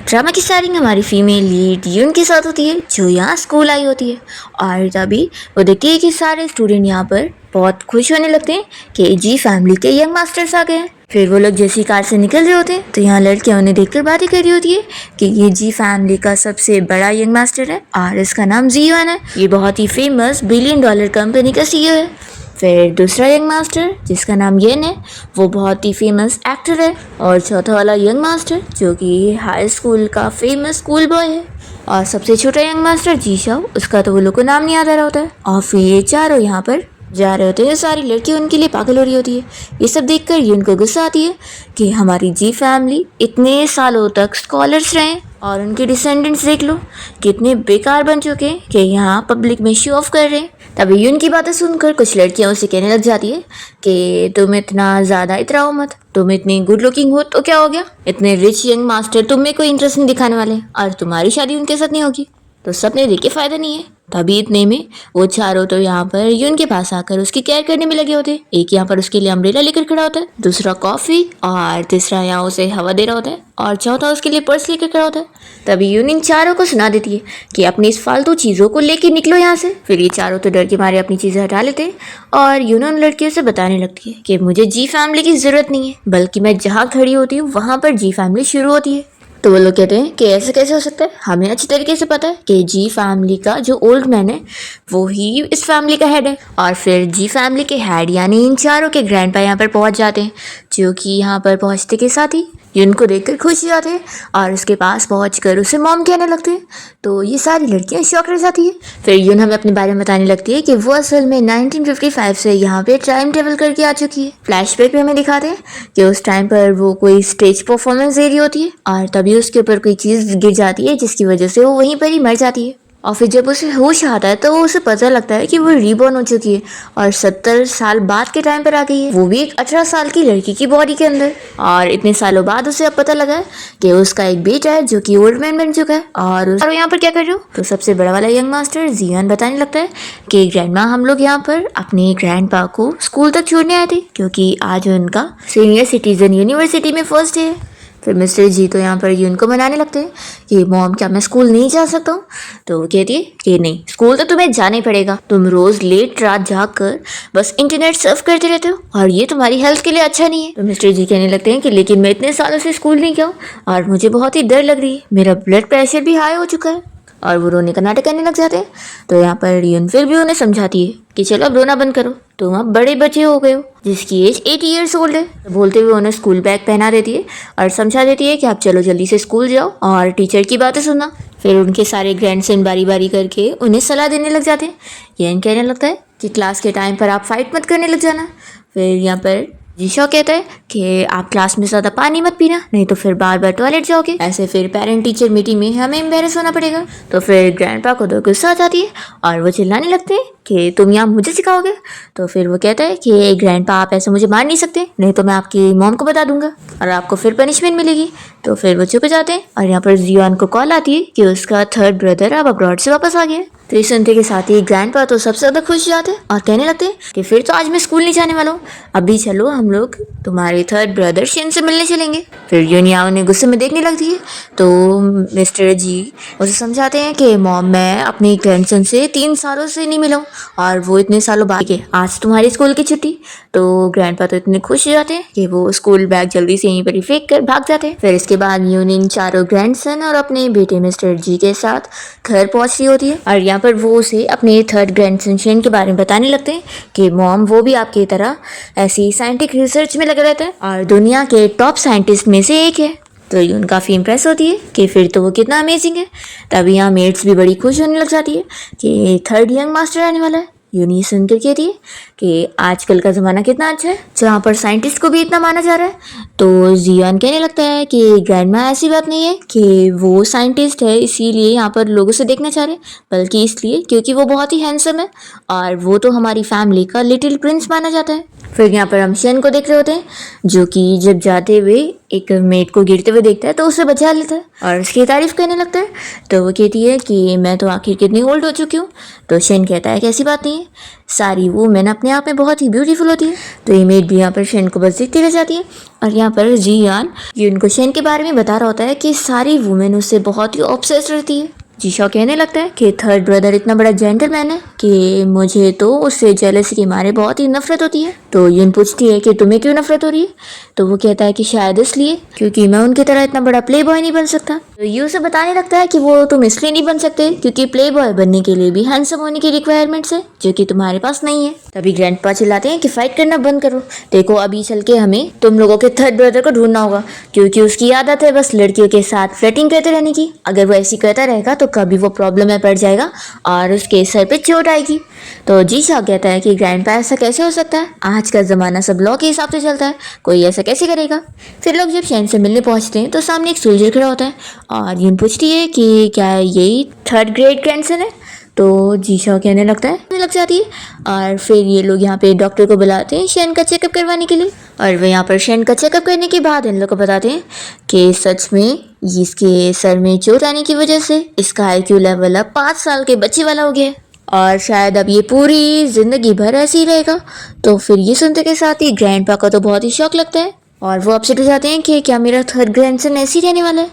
Drama की starring हमारी female lead यून के साथ होती है, जो यहाँ स्कूल आई होती है। और तभी वो देखती है कि सारे स्टूडेंट यहाँ पर बहुत खुश होने लगते हैं कि जी फैमिली के यंग मास्टर्स आ गए हैं। फिर वो लोग जैसी कार से निकल रहे होते हैं तो यहाँ लड़कियां उन्हें देखकर बातें कर रही होती है कि ये जी फैमिली का सबसे बड़ा यंग मास्टर है और इसका नाम जीवन है। ये बहुत ही फेमस $1 बिलियन कंपनी का CEO है। फिर दूसरा यंग मास्टर जिसका नाम येन है, वो बहुत ही फेमस एक्टर है। और चौथा वाला यंग मास्टर जो कि हाई स्कूल का फेमस स्कूल बॉय है। और सबसे छोटा यंग मास्टर जीशाओ, उसका तो वो लोग को नाम नहीं याद आ रहा होता है। और फिर ये चारों यहाँ पर जा रहे होते हैं। सारी लड़की उनके लिए पागल हो रही होती है। ये सब देखकर यून को गुस्सा आती है कि हमारी जी फैमिली इतने सालों तक स्कॉलर्स रहे और उनके डिसेंडेंट्स देख लो कितने बेकार बन चुके हैं कि यहाँ पब्लिक में शो ऑफ कर रहे हैं। तभी यून की बातें सुनकर कुछ लड़कियां उसे कहने लग जाती है कि तुम इतना ज़्यादा इतराओ मत, तुम इतनी गुड लुकिंग हो तो क्या हो गया, इतने रिच यंग मास्टर तुम में कोई इंटरेस्ट नहीं दिखाने वाले और तुम्हारी शादी उनके साथ नहीं होगी तो सपने देख के फायदा नहीं है। तभी इतने में वो चारों तो यहाँ पर यून के पास आकर उसकी केयर करने में लगे होते हैं। एक यहाँ पर उसके लिए अम्ब्रेला लेकर खड़ा होता है, दूसरा कॉफी और तीसरा यहाँ उसे हवा दे रहा होता है और चौथा उसके लिए पर्स लेकर खड़ा होता है। तभी यून इन चारों को सुना देती है कि अपनी इस फालतू चीज़ों को लेके निकलो यहाँ से। फिर ये चारों तो डर के मारे अपनी चीज़ें हटा लेते हैं और यून उन लड़कियों से बताने लगती है कि मुझे जी फैमिली की ज़रूरत नहीं है, बल्कि मैं जहाँ खड़ी होती हूँ वहाँ पर जी फैमिली शुरू होती है। तो वो लोग कहते हैं कि ऐसे कैसे हो सकता है, हमें अच्छी तरीके से पता है कि जी फैमिली का जो ओल्ड मैन है वो ही इस फैमिली का हेड है। और फिर जी फैमिली के हेड यानी इन चारों के ग्रैंडपा यहाँ पर पहुँच जाते हैं, जो कि यहाँ पर पहुँचते के साथ ही यून को देखकर खुश हो जाते हैं और उसके पास पहुंचकर उसे मॉम कहने लगते हैं। तो ये सारी लड़कियां शॉक रह जाती है। फिर यून हमें अपने बारे में बताने लगती है कि वो असल में 1955 से यहाँ पे टाइम ट्रेवल करके आ चुकी है। फ्लैशबैक में हमें दिखाते हैं कि उस टाइम पर वो कोई स्टेज परफॉर्मेंस दे रही होती है और तभी उसके ऊपर कोई चीज़ गिर जाती है जिसकी वजह से वो वहीं पर ही मर जाती है। और फिर जब उसे होश आता है तो उसे पता लगता है कि वो रीबॉर्न हो चुकी है और 70 साल बाद के टाइम पर आ गई है, वो भी एक 18 साल की लड़की की बॉडी के अंदर। और इतने सालों बाद उसे अब पता लगा है कि उसका एक बेटा है जो कि ओल्ड मैन बन चुका है। और यहाँ पर क्या कर रहे हो, तो सबसे बड़ा वाला यंग मास्टर जियान बताने लगता है कि ग्रैंडमा हम लोग यहाँ पर अपने ग्रैंडपा को स्कूल तक छोड़ने आए थे क्योंकि आज उनका सीनियर सिटीजन यूनिवर्सिटी में फर्स्ट डे है। फिर मिस्टर जी तो यहाँ पर यून को मनाने लगते हैं कि मॉम क्या मैं स्कूल नहीं जा सकता हूँ। तो वो कहती है कि नहीं, स्कूल तो तुम्हें जाना ही पड़ेगा, तुम रोज लेट रात जाग कर बस इंटरनेट सर्फ करते रहते हो और ये तुम्हारी हेल्थ के लिए अच्छा नहीं है। तो मिस्टर जी कहने लगते हैं कि लेकिन मैं इतने सालों से स्कूल नहीं गया हूँ और मुझे बहुत ही डर लग रही है, मेरा ब्लड प्रेशर भी हाई हो चुका है। और वो रोने का नाटक करने लग जाते हैं। तो यहाँ पर यून फिर भी उन्हें समझाती है कि चलो अब रोना बंद करो, तुम अब बड़े बच्चे हो गए हो जिसकी एज 80 ईयर्स ओल्ड है। तो बोलते हुए उन्हें स्कूल बैग पहना देती है और समझा देती है कि आप चलो जल्दी से स्कूल जाओ और टीचर की बातें सुनना। फिर उनके सारे ग्रैंडसन बारी बारी करके उन्हें सलाह देने लग जाते हैं। येन कहने लगता है कि क्लास के टाइम पर आप फाइट मत करने लग जाना। फिर यहाँ पर जीशो कहता है कि आप क्लास में ज़्यादा पानी मत पीना, नहीं तो फिर बार बार टॉयलेट जाओगे, ऐसे फिर पेरेंट टीचर मीटिंग में हमें एम्बेरस होना पड़ेगा। तो फिर ग्रैंडपा को तो गुस्सा आ जाती है और वो चिल्लाने लगते हैं कि तुम यहाँ मुझे सिखाओगे। तो फिर वो कहता है कि ग्रैंडपा आप ऐसे मुझे मार नहीं सकते, नहीं तो मैं आपकी मॉम को बता दूंगा और आपको फिर पनिशमेंट मिलेगी। तो फिर वो चुप हो जाते हैं और यहाँ पर जियान को कॉल आती है कि उसका थर्ड ब्रदर अब अब्रॉड से वापस आ गया। तो ये सुनते के साथ ही ग्रैंडपा तो सबसे ज़्यादा खुश हो जाते हैं और कहने लगते हैं कि फिर तो आज मैं स्कूल नहीं जाने वाला हूँ, अभी चलो हम लोग तुम्हारे थर्ड ब्रदर शिन से मिलने चलेंगे। फिर यूनिया उन्हें गुस्से में देखने लगती है। तो मिस्टर जी उसे समझाते हैं कि मॉम मैं अपने ग्रैंडसन से 3 सालों से नहीं मिला हूँ और वो इतने सालों बाद के आज तुम्हारी स्कूल की छुट्टी। तो ग्रैंडपा तो इतने खुश हो जाते हैं कि वो स्कूल बैग जल्दी से यहीं पर ही फेंक कर भाग जाते हैं। फिर इसके बाद यूनियन चारों ग्रैंडसन और अपने बेटे मिस्टर जी के साथ घर पहुंच रही होती है और यहाँ पर वो उसे अपने थर्ड ग्रैंडसन शेन के बारे में बताने लगते हैं कि मॉम वो भी आपकी तरह ऐसी साइंटिफिक रिसर्च में लगा रहता है और दुनिया के टॉप साइंटिस्ट में से एक है। तो यून काफ़ी इंप्रेस होती है कि फिर तो वो कितना अमेजिंग है। तभी यहाँ मेट्स भी बड़ी खुश होने लग जाती है कि थर्ड यंग मास्टर आने वाला है। यूनी सुनकर कहती है कि आजकल का ज़माना कितना अच्छा है जहाँ पर साइंटिस्ट को भी इतना माना जा रहा है। तो जियान कहने लगता है कि ग्रैंडमा ऐसी बात नहीं है कि वो साइंटिस्ट है इसीलिए यहाँ पर लोगों से देखना चाह रहे हैं, बल्कि इसलिए क्योंकि वो बहुत ही हैंडसम है और वो तो हमारी फैमिली का लिटिल प्रिंस माना जाता है। फिर यहाँ पर हम शेन को देख रहे होते हैं जो कि जब जाते हुए एक मेड को गिरते हुए देखता है तो उसे बचा लेता है और उसकी तारीफ करने लगता है। तो वो कहती है कि मैं तो आखिर कितनी ओल्ड हो चुकी हूँ। तो शेन कहता है कि ऐसी बात नहीं है, सारी वुमेन अपने आप में बहुत ही ब्यूटीफुल होती है। तो ये मेड भी यहाँ पर शेन को बस देखती रह जाती है और यहाँ पर जियान ये उनको शेन के बारे में बता रहा होता है कि सारी वुमेन उससे बहुत ही ऑब्सेस्ड रहती है। जीशा कहने लगता है कि थर्ड ब्रदर इतना बड़ा जेंटलमैन है कि मुझे तो उससे जेलसी के मारे बहुत ही नफरत होती है। तो यून पूछती है कि तुम्हें क्यों नफरत हो रही है। तो वो कहता है कि शायद इसलिए क्योंकि मैं उनकी तरह इतना बड़ा प्ले बॉय नहीं बन सकता। तो ये उसे बताने लगता है कि वो तुम इसलिए नहीं बन सकते क्योंकि प्ले बॉय बनने के लिए भी हैंडसम होने की रिक्वायरमेंट्स है जो कि तुम्हारे पास नहीं है। तभी ग्रैंडपा चिल्लाते हैं कि फाइट करना बंद करो, देखो अभी चल के हमें तुम लोगों के थर्ड ब्रदर को ढूंढना होगा क्योंकि उसकी आदत है बस लड़कियों के साथ फ्लर्टिंग करते रहने की। अगर वो ऐसी करता रहेगा तो कभी वो प्रॉब्लम में पड़ जाएगा और उसके सर पे चोट आएगी। तो जीशा कहता है कि ग्रैंडपा ऐसा कैसे हो सकता है, आज का ज़माना सब लॉ के हिसाब से चलता है, कोई ऐसा कैसे करेगा। फिर लोग जब शेन से मिलने पहुंचते हैं तो सामने एक सोल्जर खड़ा होता है और यून पूछती है कि क्या यही थर्ड ग्रेड ग्रैंडसन है। तो जीशा कहने लग जाती है और फिर ये लोग यहाँ पे डॉक्टर को बुलाते हैं शेन का चेकअप करवाने के लिए। और वह यहाँ पर शेन का चेकअप करने के बाद इन लोग को बताते हैं कि सच में इसके सर में चोट आने की वजह से इसका IQ लेवल अब 5 साल के बच्चे वाला हो गया है और शायद अब ये पूरी जिंदगी भर ऐसे ही रहेगा। तो फिर ये सुनते के साथ ही ग्रैंडपा को तो बहुत ही शौक लगता है और वो अपसेट हो जाते हैं कि क्या मेरा थर्ड ग्रैंडसन ऐसे ही रहने वाला है।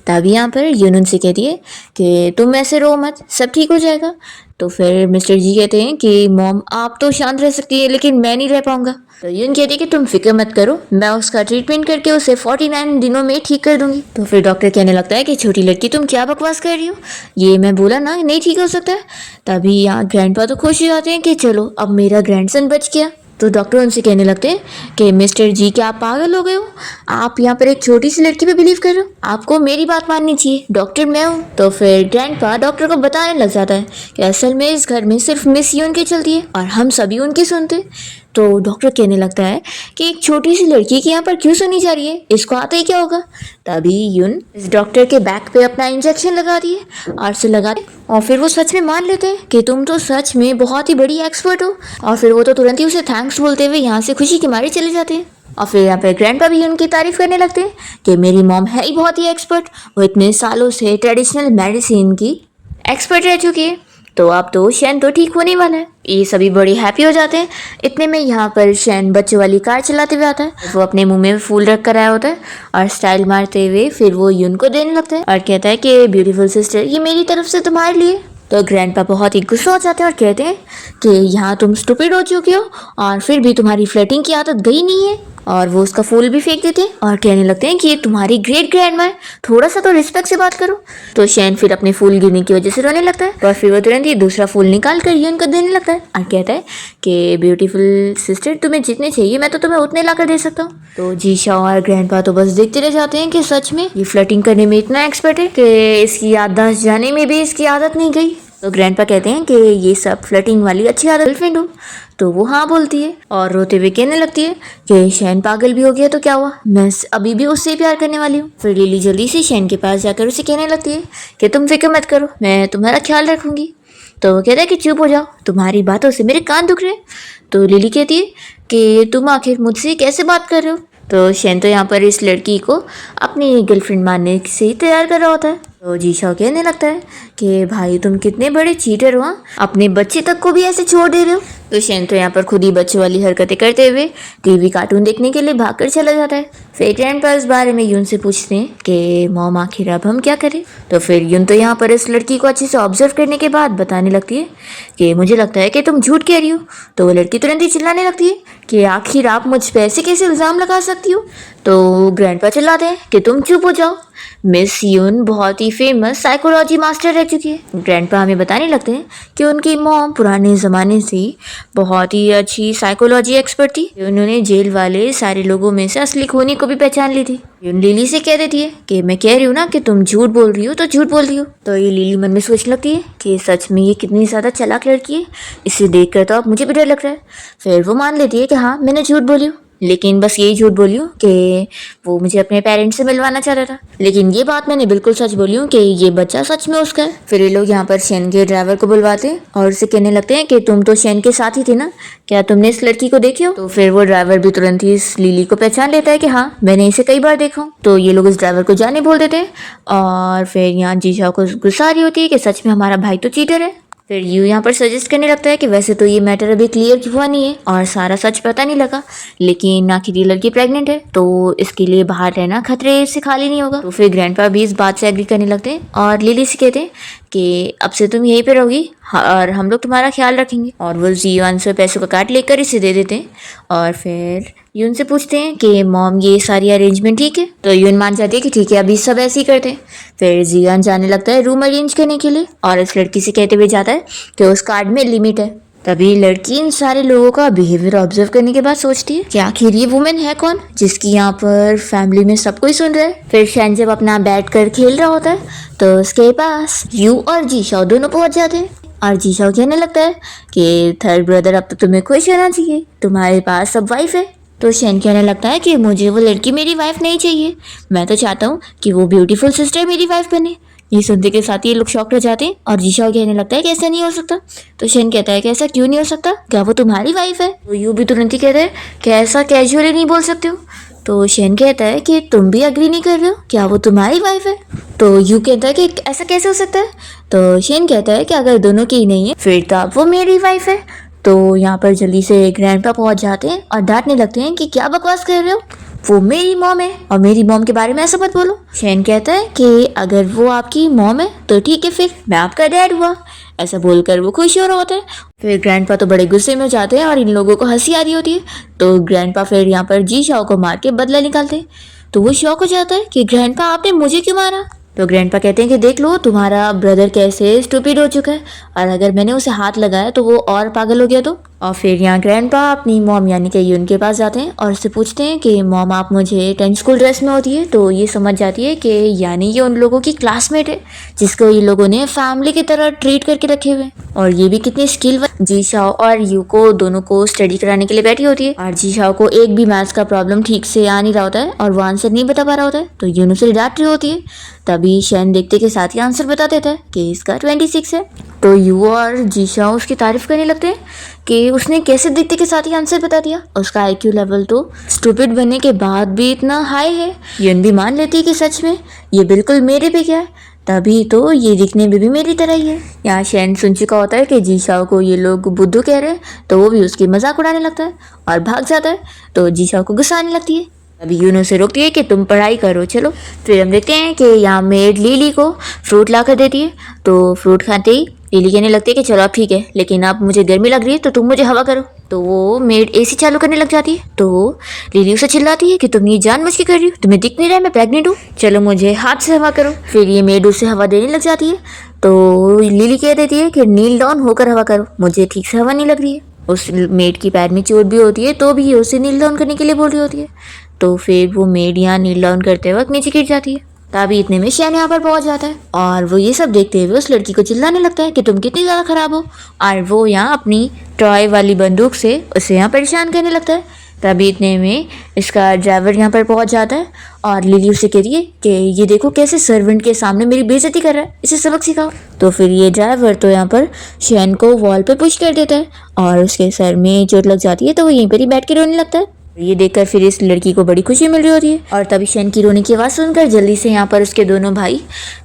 तभी यहाँ पर यून से कहती है कि तुम ऐसे रो मत, सब ठीक हो जाएगा। तो फिर मिस्टर जी कहते हैं कि मॉम आप तो शांत रह सकती है लेकिन मैं नहीं रह पाऊंगा। तो यून कहती है कि तुम फिक्र मत करो, मैं उसका ट्रीटमेंट करके उसे 49 दिनों में ठीक कर दूंगी। तो फिर डॉक्टर कहने लगता है कि छोटी लड़की तुम क्या बकवास कर रही हो, ये मैं बोला ना नहीं ठीक हो सकता है। तभी यहाँ ग्रैंडपा तो खुश हो जाते हैं कि चलो अब मेरा ग्रैंडसन बच गया। तो डॉक्टर उनसे कहने लगते हैं कि मिस्टर जी क्या आप पागल हो गए हो, आप यहाँ पर एक छोटी सी लड़की पे बिलीव कर रहे हो, आपको मेरी बात माननी चाहिए, डॉक्टर मैं हूँ। तो फिर ग्रैंडपा डॉक्टर को बताने लग जाता है कि असल में इस घर में सिर्फ मिस यून की चलती है और हम सभी उनकी सुनते। तो डॉक्टर कहने लगता है कि एक छोटी सी लड़की की यहाँ पर क्यों सुनी जा रही है, इसको आता ही क्या होगा। तभी यून इस डॉक्टर के बैक पे अपना इंजेक्शन लगा दिए और से लगा दे और फिर वो सच में मान लेते हैं कि तुम तो सच में बहुत ही बड़ी एक्सपर्ट हो। और फिर वो तो तुरंत ही उसे थैंक्स बोलते हुए यहाँ से खुशी के मारे चले जाते हैं। और फिर यहाँ पे ग्रैंडपा भी उनकी तारीफ करने लगते हैं कि मेरी मॉम है ही बहुत ही एक्सपर्ट, वो इतने सालों से ट्रेडिशनल मेडिसिन की एक्सपर्ट रह चुकी है। तो अब तो शेन तो ठीक होने वाला है। ये सभी बड़ी हैप्पी हो जाते हैं। इतने में यहाँ पर शेन बच्चों वाली कार चलाते हुए आता है, वो अपने मुंह में फूल रख कर आया होता है और स्टाइल मारते हुए फिर वो यून को देने लगता है और कहता है कि ब्यूटीफुल सिस्टर ये मेरी तरफ से तुम्हारे लिए। तो ग्रैंडपा बहुत ही गुस्सा हो जाते हैं और कहते हैं कि यहाँ तुम स्टूपिड हो चुके हो और फिर भी तुम्हारी फ्लर्टिंग की आदत गई नहीं है। और वो उसका फूल भी फेंक देते हैं और कहने लगते हैं कि ये तुम्हारी ग्रेट ग्रैंडमा है, थोड़ा सा तो रिस्पेक्ट से बात करो। तो शेन फिर अपने फूल गिरने की वजह से रोने लगता है और फिर वो तुरंत ही दूसरा फूल निकाल कर यून को देने लगता है और कहता है कि ब्यूटीफुल सिस्टर तुम्हें जितने चाहिए मैं तो तुम्हें उतने ला कर दे सकता हूँ। तो जीशा और ग्रैंडपा तो बस देखते रह जाते हैं कि सच में ये फ्लर्टिंग करने में इतना एक्सपर्ट है कि इसकी याददाश्त जाने में भी इसकी आदत नहीं गई। तो ग्रैंडपा कहते हैं कि ये सब फ्लर्टिंग वाली अच्छी आदत गर्लफ्रेंड हो। तो वो हाँ बोलती है और रोते हुए कहने लगती है कि शेन पागल भी हो गया तो क्या हुआ, मैं अभी भी उससे प्यार करने वाली हूँ। फिर लिली जल्दी से शेन के पास जाकर उसे कहने लगती है कि तुम फिक्र मत करो, मैं तुम्हारा ख्याल रखूंगी। तो वो कहता है कि चुप हो जाओ, तुम्हारी बातों से मेरे कान दुख रहे। तो लिली कहती है कि तुम आखिर मुझसे कैसे बात कर रहे हो। तो शेन तो यहाँ पर इस लड़की को अपनी गर्लफ्रेंड मानने से ही तैयार कर रहा होता है। तो जीशा कहने लगता है कि भाई तुम कितने बड़े चीटर हो, अपने बच्चे तक को भी ऐसे छोड़ दे रहे हो। तो शेन तो यहाँ पर खुद ही बच्चे वाली हरकतें करते हुए टीवी कार्टून देखने के लिए भागकर चला जाता है। फिर ग्रैंडपा इस बारे में यून से पूछते हैं कि मॉम आखिर अब हम क्या करें। तो फिर यून तो यहाँ पर इस लड़की को अच्छे से ऑब्जर्व करने के बाद बताने लगती है कि मुझे लगता है कि तुम झूठ कह रही हो। तो वो लड़की तुरंत ही चिल्लाने लगती है कि आखिर आप मुझ पे ऐसे कैसे इल्ज़ाम लगा सकती हो। तो ग्रैंडपा चिल्लाते हैं कि तुम चुप हो जाओ, मिस यून बहुत ही फेमस साइकोलॉजी मास्टर रह चुकी है। ग्रैंडपा हमें बताने लगते हैं कि उनकी मॉम पुराने ज़माने से ही बहुत ही अच्छी साइकोलॉजी एक्सपर्ट थी। उन्होंने जेल वाले सारे लोगों में से असली खूनी को भी पहचान ली थी। यून लिली से कह देती है कि मैं कह रही हूँ ना कि तुम झूठ बोल रही हो तो झूठ बोल रही हो। तो ये लिली मन में सोचने लगती है कि सच में ये कितनी ज़्यादा चालाक लड़की है, इसे देख कर तो अब मुझे भी डर लग रहा है। फिर वो मान लेती है कि हाँ मैंने झूठ बोली हूँ, लेकिन बस यही झूठ बोली हूँ कि वो मुझे अपने पेरेंट्स से मिलवाना चाहता था। लेकिन ये बात मैंने बिल्कुल सच बोली हूँ कि ये बच्चा सच में उसका है। फिर ये लोग यहाँ पर शेन के ड्राइवर को बुलवाते हैं और उससे कहने लगते हैं कि तुम तो शेन के साथ ही थे ना, क्या तुमने इस लड़की को देखे हो? तो फिर वो ड्राइवर भी तुरंत ही इस लिली को पहचान लेता है कि हाँ, मैंने इसे कई बार देखा हूँ। तो ये लोग इस ड्राइवर को जाने बोल देते हैं और फिर यहाँ जीशा को गुस्सा आ रही होती है कि सच में हमारा भाई तो चीटर है। फिर यू यहाँ पर सजेस्ट करने लगता है कि वैसे तो ये मैटर अभी क्लियर हुआ नहीं है और सारा सच पता नहीं लगा, लेकिन आखिर ये लड़की प्रेग्नेंट है तो इसके लिए बाहर रहना खतरे से खाली नहीं होगा। तो फिर ग्रैंडपा भी इस बात से एग्री करने लगते हैं और लिली से कहते हैं कि अब से तुम यहीं पे रहोगी और हम लोग तुम्हारा ख्याल रखेंगे। और वो जीवन से पैसों का कार्ड लेकर इसे दे देते हैं और फिर यून से पूछते हैं कि मॉम ये सारी अरेंजमेंट ठीक है? तो यून मान जाती है कि ठीक है, अभी सब ऐसे ही करते हैं। फिर जियान जाने लगता है रूम अरेंज करने के लिए और इस लड़की से कहते हुए जाता है कि उस कार्ड में लिमिट है। तभी लड़की इन सारे लोगों का बिहेवियर ऑब्जर्व करने के बाद सोचती है कि आखिर ये वुमेन है कौन जिसकी यहाँ पर फैमिली में सब कोई सुन रहा है। फिर शैन जब अपना बैठ कर खेल रहा होता है तो उसके पास यू और जीशाओ दोनों पहुंच जाते हैं और जीशाओ कहने लगता है कि थर्ड ब्रदर अब तो तुम्हें खुश होना चाहिए, तुम्हारे पास सब वाइफ है। तो शेन कहने लगता है कि मुझे वो लड़की मेरी वाइफ नहीं चाहिए, मैं तो चाहता हूँ कि वो ब्यूटीफुल सिस्टर मेरी वाइफ बने। ये सुनते के साथ ये लोग शॉक रह जाते हैं और जीशाओ कहने लगता है कि ऐसा नहीं हो सकता। तो शेन कहता है कि ऐसा क्यों नहीं हो सकता, क्या वो तुम्हारी वाइफ है? तो यू भी तुरंत ही कहता है कि ऐसा कैजुअली नहीं बोल सकते हो। तो शेन कहता है कि तुम भी अग्री नहीं कर रहे हो, क्या वो तुम्हारी वाइफ है? तो यू कहता है कि ऐसा कैसे हो सकता है? तो शेन कहता है कि अगर दोनों की ही नहीं है फिर तो अब वो मेरी वाइफ है। तो यहाँ पर जल्दी से ग्रैंडपा पहुंच जाते हैं और डांटने लगते हैं कि क्या बकवास कर रहे हो, वो मेरी मॉम है और मेरी मॉम के बारे में ऐसा मत बोलो। शेन कहता है कि अगर वो आपकी मॉम है तो ठीक है, फिर मैं आपका डैड हुआ। ऐसा बोलकर वो खुश हो रहा होता है। फिर ग्रैंडपा तो बड़े गुस्से में हो जाते हैं और इन लोगों को हंसी आ रही होती है। तो ग्रैंडपा फिर यहाँ पर जीशाओ को मार के बदला निकालते हैं। तो वो शॉक हो जाता है कि ग्रैंडपा आपने मुझे क्यों मारा? तो ग्रैंडपा कहते हैं कि देख लो तुम्हारा ब्रदर कैसे स्टूपिड हो चुका है और अगर मैंने उसे हाथ लगाया तो वो और पागल हो गया तो। और फिर यहाँ ग्रैंडपा अपनी मॉम यानी कि यून के पास जाते हैं और उससे पूछते हैं कि मॉम आप मुझे 10 स्कूल ड्रेस में होती है। तो ये समझ जाती है कि यानी ये उन लोगों की क्लासमेट है जिसको ये लोगों ने फैमिली की तरह ट्रीट करके रखे हुए हैं। और ये भी कितनी स्किल जीशाओ और यू को दोनों को स्टडी कराने के लिए बैठी होती है और जीशाओ को एक भी मैथ्स का प्रॉब्लम ठीक से आ नहीं रहा होता है और वो आंसर नहीं बता पा रहा होता है। तो यून उसे डांट रही होती है। तभी शैन देखते के साथ ही आंसर बता देता है कि इसका 26 है। तो यू और जीशाओ उसकी तारीफ करने लगते हैं कि उसने कैसे देखते के साथ ही आंसर बता दिया, उसका IQ लेवल तो स्टूपिड बनने के बाद भी इतना हाई है। यून भी मान लेती है कि सच में ये बिल्कुल मेरे पे क्या है, तभी तो ये दिखने में भी मेरी तरह ही है। यहाँ शैन सुन चुका होता है कि जीशाओ को ये लोग बुद्धू कह रहे हैं तो वो भी उसकी मजाक उड़ाने लगता है और भाग जाता है। तो जीशाओ को गुस्सा आने लगती है। अभी यूनो से रोकती है कि तुम पढ़ाई करो चलो। फिर हम देखते हैं कि यहाँ मेड लिली को फ्रूट ला कर देती है। तो फ्रूट खाते ही लिली कहने लगती है कि चलो अब ठीक है, लेकिन अब मुझे गर्मी लग रही है तो तुम मुझे हवा करो। तो वो मेड AC चालू करने लग जाती है। तो लिली उसे चिल्लाती है कि तुम ये जानबूझ के कर रही हो, तुम्हें दिख नहीं रहा है मैं प्रेग्नेंट हूँ, चलो मुझे हाथ से हवा करो। फिर ये मेड उसे हवा देने लग जाती है। तो लिली कह देती है कि नील डाउन होकर हवा करो, मुझे ठीक से हवा नहीं लग रही है। उस मेड की पैर में चोट भी होती है तो भी ये उसे नील डाउन करने के लिए बोल रही होती है। तो फिर वो मेड यहाँ नील डाउन करते वक्त नीचे गिर जाती है। तभी इतने में शैन यहाँ पर पहुंच जाता है और वो ये सब देखते हुए उस लड़की को चिल्लाने लगता है कि तुम कितनी ज़्यादा खराब हो और वो यहाँ अपनी टॉय वाली बंदूक से उसे यहाँ परेशान करने लगता है। तभी इतने में इसका ड्राइवर यहाँ पर पहुंच जाता है और लिली उसे कहती है कि ये देखो कैसे सर्वेंट के सामने मेरी बेइज्जती कर रहा है, इसे सबक सिखाओ। तो फिर ये ड्राइवर तो यहाँ पर शैन को वॉल पे पुश कर देता है और उसके सर में चोट लग जाती है तो वो यहीं पर ही बैठ के रोने लगता है। ये देखकर फिर इस लड़की को बड़ी खुशी मिल रही होती है और तभी शैन की रोने की आवाज़ सुनकर जल्दी से यहाँ पर उसके दोनों भाई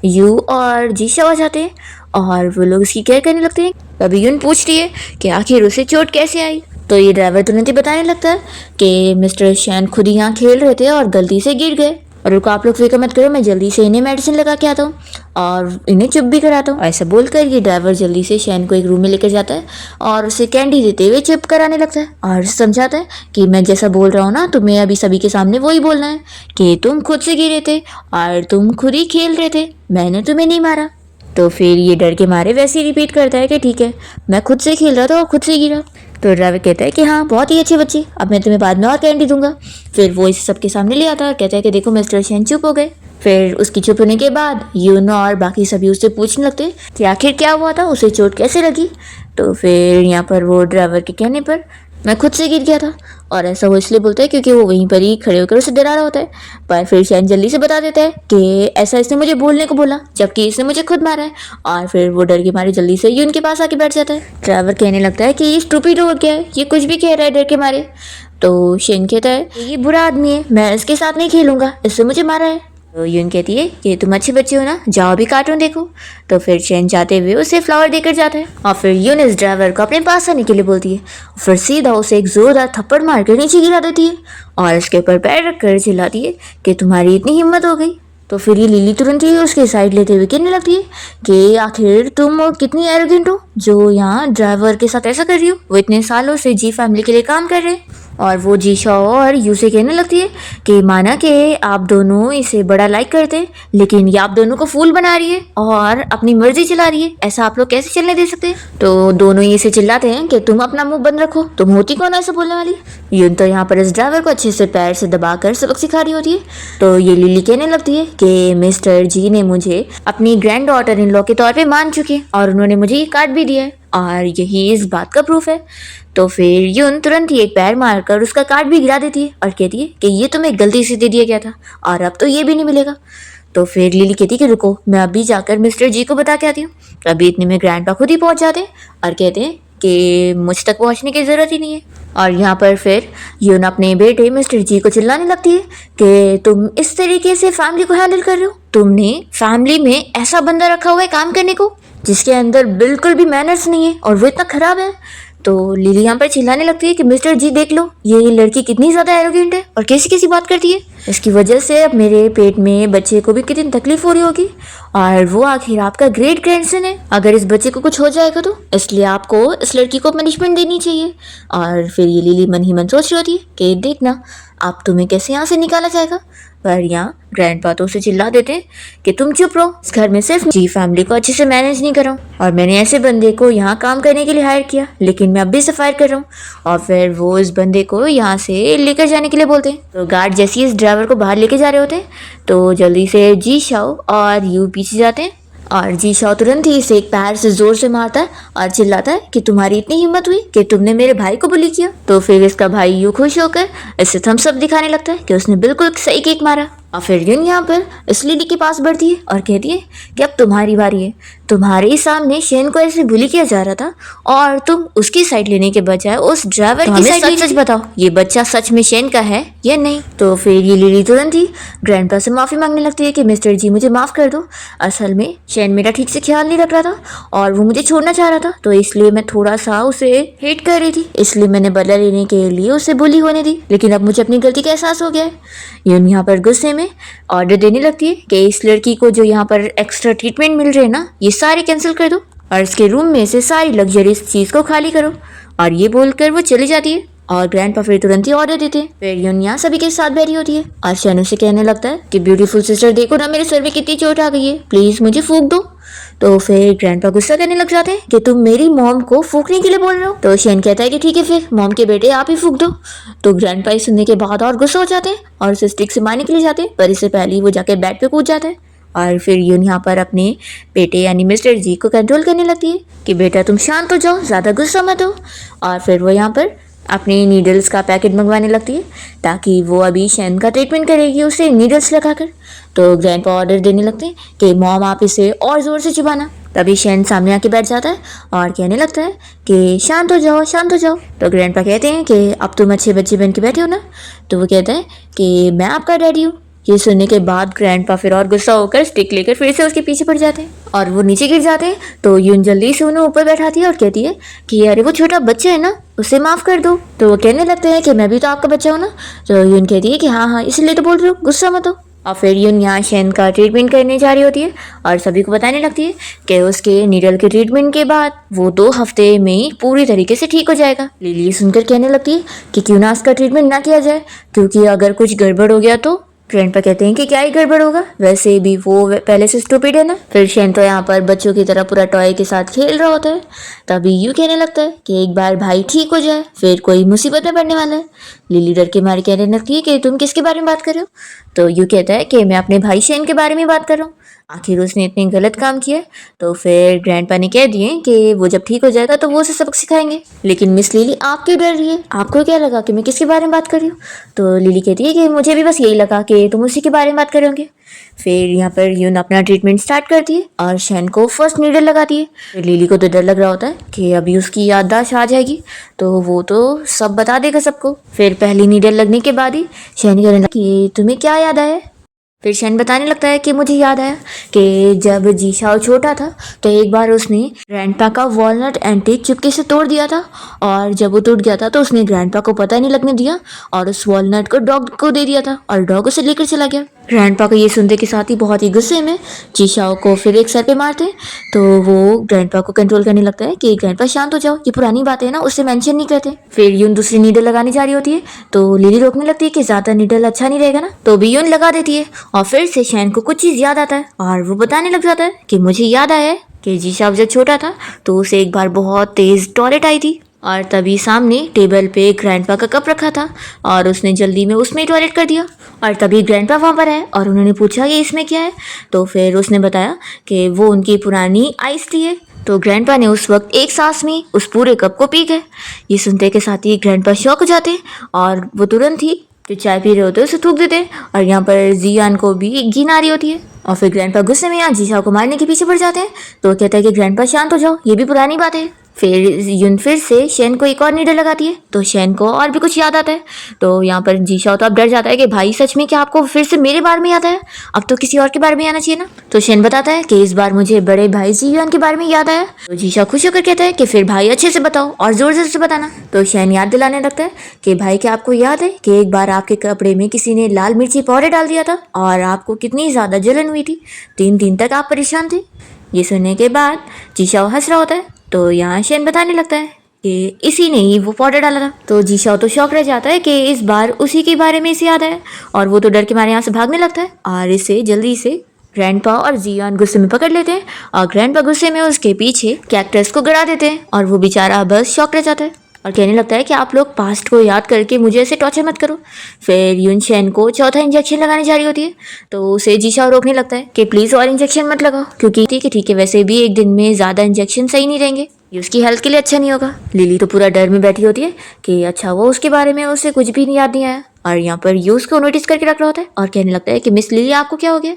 यू और जीशा आ जाते हैं और वो लोग उसकी केयर करने लगते हैं। तभी यून पूछती है कि आखिर उसे चोट कैसे आई। तो ये ड्राइवर तुरंत ही बताने लगता है कि मिस्टर शैन खुद ही यहाँ खेल रहे थे और गलती से गिर गए और रुको आप लोग फिक्र मत करो, मैं जल्दी से इन्हें मेडिसिन लगा के आता हूँ और इन्हें चुप भी कराता हूँ। ऐसा बोलकर ये ड्राइवर जल्दी से शैन को एक रूम में लेकर जाता है और उसे कैंडी देते हुए चुप कराने लगता है और समझाता है कि मैं जैसा बोल रहा हूँ ना तुम्हें अभी सभी के सामने वही बोलना है कि तुम खुद से गिरे थे और तुम खुद ही खेल रहे थे, मैंने तुम्हें नहीं मारा। तो फिर ये डर के मारे वैसे ही रिपीट करता है कि ठीक है मैं खुद से खेल रहा था और खुद से गिरा। तो ड्राइवर कहता है कि हाँ बहुत ही अच्छे बच्चे, अब मैं तुम्हें बाद में और कैंडी दूंगा। फिर वो इसे सबके सामने ले आता है और कहता है कि देखो मिस्टर शैन चुप हो गए। फिर उसकी चुप होने के बाद यूनो और बाकी सभी उससे पूछने लगते कि आखिर क्या हुआ था, उसे चोट कैसे लगी। तो फिर यहाँ पर वो ड्राइवर के कहने पर मैं खुद से गिर गया था। और ऐसा वो इसलिए बोलता है क्योंकि वो वहीं पर ही खड़े होकर उसे डरा रहा होता है। पर फिर शैन जल्दी से बता देता है कि ऐसा इसने मुझे बोलने को बोला जबकि इसने मुझे खुद मारा है। और फिर वो डर के मारे जल्दी से यून के पास आके बैठ जाता है। ट्रैवर कहने लगता है कि ये स्टूपिड हो गया है, ये कुछ भी कह रहा है डर के मारे। तो शेन कहता है ये बुरा आदमी है, मैं इसके साथ नहीं खेलूंगा, इससे मुझे मारा है। तो यून कहती है कि तुम अच्छे बच्चे हो ना, जाओ भी कार्टून देखो। तो फिर शेन जाते हुए उसे फ्लावर देकर जाता है और फिर यून इस ड्राइवर को अपने पास आने के लिए बोलती है। फिर सीधा उसे एक जोरदार थप्पड़ मार कर नीचे गिरा देती है और उसके ऊपर पैर रख कर चिल्लाती है कि तुम्हारी इतनी हिम्मत हो गई। तो फिर ये लिली तुरंत ही उसके साइड लेते हुए कहने लगती है कि आखिर तुम कितनी एरोगेंट हो जो यहाँ ड्राइवर के साथ ऐसा कर रही हो, वो इतने सालों से जी फैमिली के लिए काम कर रहे हैं। और वो जी शाओ और यू से कहने लगती है कि माना कि आप दोनों इसे बड़ा लाइक करते हैं लेकिन ये आप दोनों को फूल बना रही है और अपनी मर्जी चला रही है, ऐसा आप लोग कैसे चलने दे सकते हैं। तो दोनों ही इसे चिल्लाते हैं कि तुम अपना मुंह बंद रखो, तुम होती कौन ऐसा बोलने वाली। यून तो यहाँ पर इस ड्राइवर को अच्छे से पैर से दबाकर सबक सिखा रही होती है। तो ये लिली कहने लगती है कि मिस्टर जी ने मुझे अपनी ग्रैंड डॉटर इन लॉ के तौर पे मान चुके और उन्होंने मुझे ये कार्ड भी दिया है और यही इस बात का प्रूफ है। तो फिर यून तुरंत ही एक पैर मारकर उसका कार्ड भी गिरा देती है और कहती है कि ये तुम्हें गलती से दे दिया गया था और अब तो ये भी नहीं मिलेगा। तो फिर लिली कहती है कि रुको, मैं अभी जाकर मिस्टर जी को बता के आती हूँ। अभी इतने में ग्रैंडपा खुद ही पहुंच जाते हैं और कहते हैं कि मुझ तक पहुंचने की ज़रूरत ही नहीं है। और यहाँ पर फिर यून अपने बेटे मिस्टर जी को चिल्लाने लगती है कि तुम इस तरीके से फैमिली को हैंडल कर रहे हो, तुमने फैमिली में ऐसा बंदा रखा हुआ है काम करने को जिसके अंदर बिल्कुल भी मैनर्स नहीं है और वो इतना खराब है। तो लिली यहाँ पर चिल्लाने लगती है कि मिस्टर जी देख लो, ये लड़की कितनी ज़्यादा एरोगेंट है और कैसी कैसी बात करती है। इसकी वजह से अब मेरे पेट में बच्चे को भी कितनी तकलीफ हो रही होगी और वो आखिर आपका ग्रेट ग्रैंडसन है, अगर इस बच्चे को कुछ हो जाएगा तो इसलिए आपको इस लड़की को पनिशमेंट देनी चाहिए। और फिर ये लिली मन ही मन सोच रही होती है कि देखना अब तुम्हें कैसे यहाँ से निकाला जाएगा। पर यहाँ ग्रैंडपा तो उसे चिल्ला देते हैं कि तुम चुप रहो, इस घर में सिर्फ जी फैमिली को अच्छे से मैनेज नहीं कर रहा हूँ और मैंने ऐसे बंदे को यहाँ काम करने के लिए हायर किया लेकिन मैं अब भी सफायर कर रहा हूँ। और फिर वो इस बंदे को यहाँ से लेकर जाने के लिए बोलते हैं। तो गार्ड जैसे ही इस ड्राइवर को बाहर लेके जा रहे होते हैं तो जल्दी से जी शाओ और यू पीछे जाते हैं और जी शाओ तुरंत ही इसे एक पैर से जोर से मारता है और चिल्लाता है कि तुम्हारी इतनी हिम्मत हुई कि तुमने मेरे भाई को बुली किया। तो फिर इसका भाई यू खुश होकर इसे थम्स अप दिखाने लगता है कि उसने बिल्कुल सही केक मारा। और फिर यून यहाँ पर इस लेडी के पास बढ़ती है और कहती है कि अब तुम्हारी बारी है, तुम्हारे ही सामने शेन को ऐसे बुली किया जा रहा था और तुम उसकी साइड लेने के बजाय उस ड्राइवर की साइड। सच बताओ ये बच्चा सच में शेन का है या नहीं। तो फिर ये लिली तुरंत ही ग्रैंडपा से माफ़ी मांगने लगती है कि मिस्टर जी मुझे माफ़ कर दो, असल में शेन मेरा ठीक से ख्याल नहीं रख रहा था और वो मुझे छोड़ना चाह रहा था तो इसलिए मैं थोड़ा सा उसे हेट कर रही थी, इसलिए मैंने बदला लेने के लिए उसे बुली होने दी, लेकिन अब मुझे अपनी गलती का एहसास हो गया है। यून यहाँ पर गुस्से में ऑर्डर देने लगती है कि इस लड़की को जो यहाँ पर एक्स्ट्रा ट्रीटमेंट मिल रहे हैं ना, ये सारे कैंसिल कर दो और इसके रूम में से सारी लग्जरियस चीज़ को खाली करो। और ये बोलकर वो चली जाती है और ग्रैंडपा फिर तुरंत ही ऑर्डर देते हैं। फिर यून यहाँ सभी के साथ बैठी होती है और शैनू से कहने लगता है कि ब्यूटीफुल सिस्टर देखो ना मेरे सर में कितनी चोट आ गई है, प्लीज़ मुझे फूंक दो। तो फिर ग्रैंडपा गुस्सा करने लग जाते हैं कि तुम मेरी मॉम को फूंकने के लिए बोल रहे हो। तो शेन कहता है कि ठीक है फिर मॉम के बेटे आप ही फूंक दो। तो ग्रैंडपा ये सुनने के बाद और गुस्सा हो जाते हैं और उसे स्टिक से मारने के लिए जाते हैं, पर इससे पहले ही वो जाके बेड पे कूद जाता है। और फिर यून यहाँ पर अपने बेटे यानी मिस्टर जी को कंट्रोल करने लगती है कि बेटा तुम शांत हो जाओ, ज़्यादा गुस्सा मत हो। और फिर वो यहाँ पर अपनी नीडल्स का पैकेट मंगवाने लगती है ताकि वो अभी शेन का ट्रीटमेंट करेगी उसे नीडल्स लगाकर। तो ग्रैंडपा ऑर्डर देने लगते हैं कि मॉम आप इसे और ज़ोर से चुबाना। तभी शेन सामने आके बैठ जाता है और कहने लगता है कि शांत हो जाओ, शांत हो जाओ। तो ग्रैंडपा कहते हैं कि अब तुम अच्छे बच्चे बन के बैठे हो ना। तो वो कहता है कि मैं आपका डैडी हूँ। ये सुनने के बाद ग्रैंडपा फिर और गुस्सा होकर स्टिक लेकर फिर से उसके पीछे पड़ जाते हैं और वो नीचे गिर जाते हैं। तो यून जल्दी से उन्हें ऊपर बैठाती है और कहती है कि अरे वो छोटा बच्चा है ना, उसे माफ़ कर दो। तो वो कहने लगते हैं कि मैं भी तो आपका बच्चा हूँ ना। तो यून कहती है कि हाँ हाँ इसलिए तो बोल रही हूँ, गुस्सा मत हो। और फिर यून यहाँ शेन का ट्रीटमेंट करने जा रही होती है और सभी को बताने लगती है कि उसके नीडल के ट्रीटमेंट के बाद वो 2 हफ्ते में ही पूरी तरीके से ठीक हो जाएगा। लिली सुनकर कहने लगती है कि क्यों ना उसका ट्रीटमेंट ना किया जाए, क्योंकि अगर कुछ गड़बड़ हो गया तो। ग्रैंडपा कहते हैं कि क्या ही गड़बड़ होगा, वैसे भी वो पहले से स्टूपिड है ना। फिर शेन तो यहाँ पर बच्चों की तरह पूरा टॉय के साथ खेल रहा होता है। तभी यू कहने लगता है कि एक बार भाई ठीक हो जाए फिर कोई मुसीबत में पड़ने वाला है। लिली डर के मारे कहने लगती है कि तुम किसके बारे में बात कर रहे हो। तो यू कहता है कि मैं अपने भाई शेन के बारे में बात कर रहा हूँ। आखिर उसने इतने गलत काम किया। तो फिर ग्रैंडपा ने कह दिए कि वो जब ठीक हो जाएगा तो वो उसे सबक सिखाएंगे। लेकिन मिस लिली आप क्यों डर रही है? आपको क्या लगा कि मैं किसके बारे में बात कर रही हूँ? तो लिली कहती है कि मुझे भी बस यही लगा कि तुम उसी के बारे में बात कर रहे होंगे। फिर यहाँ पर यून अपना ट्रीटमेंट स्टार्ट करती है और शैन को फर्स्ट नीडल लगाती है। फिर लिली को तो डर लग रहा होता है कि अभी उसकी याददाश्त आ जाएगी तो वो तो सब बता देगा सबको। फिर पहली नीडल लगने के बाद ही शैन कहने लगा कि तुम्हें क्या याद आया? फिर शैन बताने लगता है कि मुझे याद आया कि जब जीशाओ छोटा था तो एक बार उसने ग्रैंडपा का वॉलनट एंटीक चुपके से तोड़ दिया था, और जब वो टूट गया था तो उसने ग्रैंडपा को पता नहीं लगने दिया और उस वॉलनट को डॉग को दे दिया था और डॉग उसे लेकर चला गया। ग्रैंडपा को ये सुनते के साथ ही बहुत ही गुस्से में जीशाओ को फिर एक सर पे मारते हैं। तो वो ग्रैंडपा को कंट्रोल करने लगता है कि ग्रैंडपा शांत हो जाओ, ये पुरानी बात है ना, उससे मेंशन नहीं करते। फिर यून दूसरी नीडल लगाने जा रही होती है तो लिली रोकने लगती है कि ज्यादा नीडल अच्छा नहीं रहेगा ना, तो भी यून लगा देती है। और फिर से शैन को कुछ चीज याद आता है और वो बताने लग जाता है कि मुझे याद आया है कि जीशाओ जब छोटा था तो उसे एक बार बहुत तेज टॉयलेट आई थी और तभी सामने टेबल पे ग्रैंडपा का कप रखा था और उसने जल्दी में उसमें टॉयलेट कर दिया। और तभी ग्रैंडपा वहाँ पर आए और उन्होंने पूछा कि इसमें क्या है, तो फिर उसने बताया कि वो उनकी पुरानी आइस टी है। तो ग्रैंडपा ने उस वक्त एक सांस में उस पूरे कप को पी गए। ये सुनते के साथ ही ग्रैंडपा शॉक हो जाते और वो तुरंत ही जो चाय पी रहे होते हैं उसे थूक देते हैं। और यहाँ पर जियान को भी घिन आ रही होती है और फिर ग्रैंडपा गुस्से में यहाँ जीशाओ को मारने के पीछे पड़ जाते हैं। तो कहता है कि ग्रैंडपा शांत हो जाओ, ये भी पुरानी बात है। फिर यून फिर से शैन को एक और नीडल लगाती है तो शैन को और भी कुछ याद आता है। तो यहाँ पर जीशाओ तो अब डर जाता है कि भाई सच में क्या आपको फिर से मेरे बारे में याद आया? अब तो किसी और के बारे में आना चाहिए ना। तो शैन बताता है कि इस बार मुझे बड़े भाई जियान के बारे में याद आया। तो जीशाओ खुश होकर कहता है कि फिर भाई अच्छे से बताओ और जोर जोर से बताना। तो शैन याद दिलाने लगता है कि भाई क्या आपको याद है कि एक बार आपके कपड़े में किसी ने लाल मिर्ची पाउडर डाल दिया था और आपको कितनी ज्यादा जलन हुई थी, 3 दिन तक आप परेशान थे। ये सुनने के बाद जीशाओ हंस रहा होता है। तो यहाँ शैन बताने लगता है कि इसी ने ही वो पाउडर डाला था। तो जीशाओ तो शौक रह जाता है कि इस बार उसी के बारे में इसे याद आया और वो तो डर के मारे यहाँ से भागने लगता है और इसे जल्दी से ग्रैंडपा और जियान गुस्से में पकड़ लेते हैं और ग्रैंडपा गुस्से में उसके पीछे कैक्टस को गिरा देते हैं और वो बेचारा बस शौक रह जाता है और कहने लगता है कि आप लोग पास्ट को याद करके मुझे ऐसे टॉर्चर मत करो। फिर यून शैन को चौथा इंजेक्शन लगाने जा रही होती है तो उसे जीशाओ रोकने लगता है कि प्लीज़ और इंजेक्शन मत लगाओ, क्योंकि ठीक है वैसे भी एक दिन में ज़्यादा इंजेक्शन सही नहीं रहेंगे, ये उसकी हेल्थ के लिए अच्छा नहीं होगा। लिली तो पूरा डर में बैठी होती है कि अच्छा वो उसके बारे में उसे कुछ भी याद नहीं आया। और यहाँ पर यूज को नोटिस करके रख रहा होता है और कहने लगता है कि मिस लिली आपको क्या हो गया?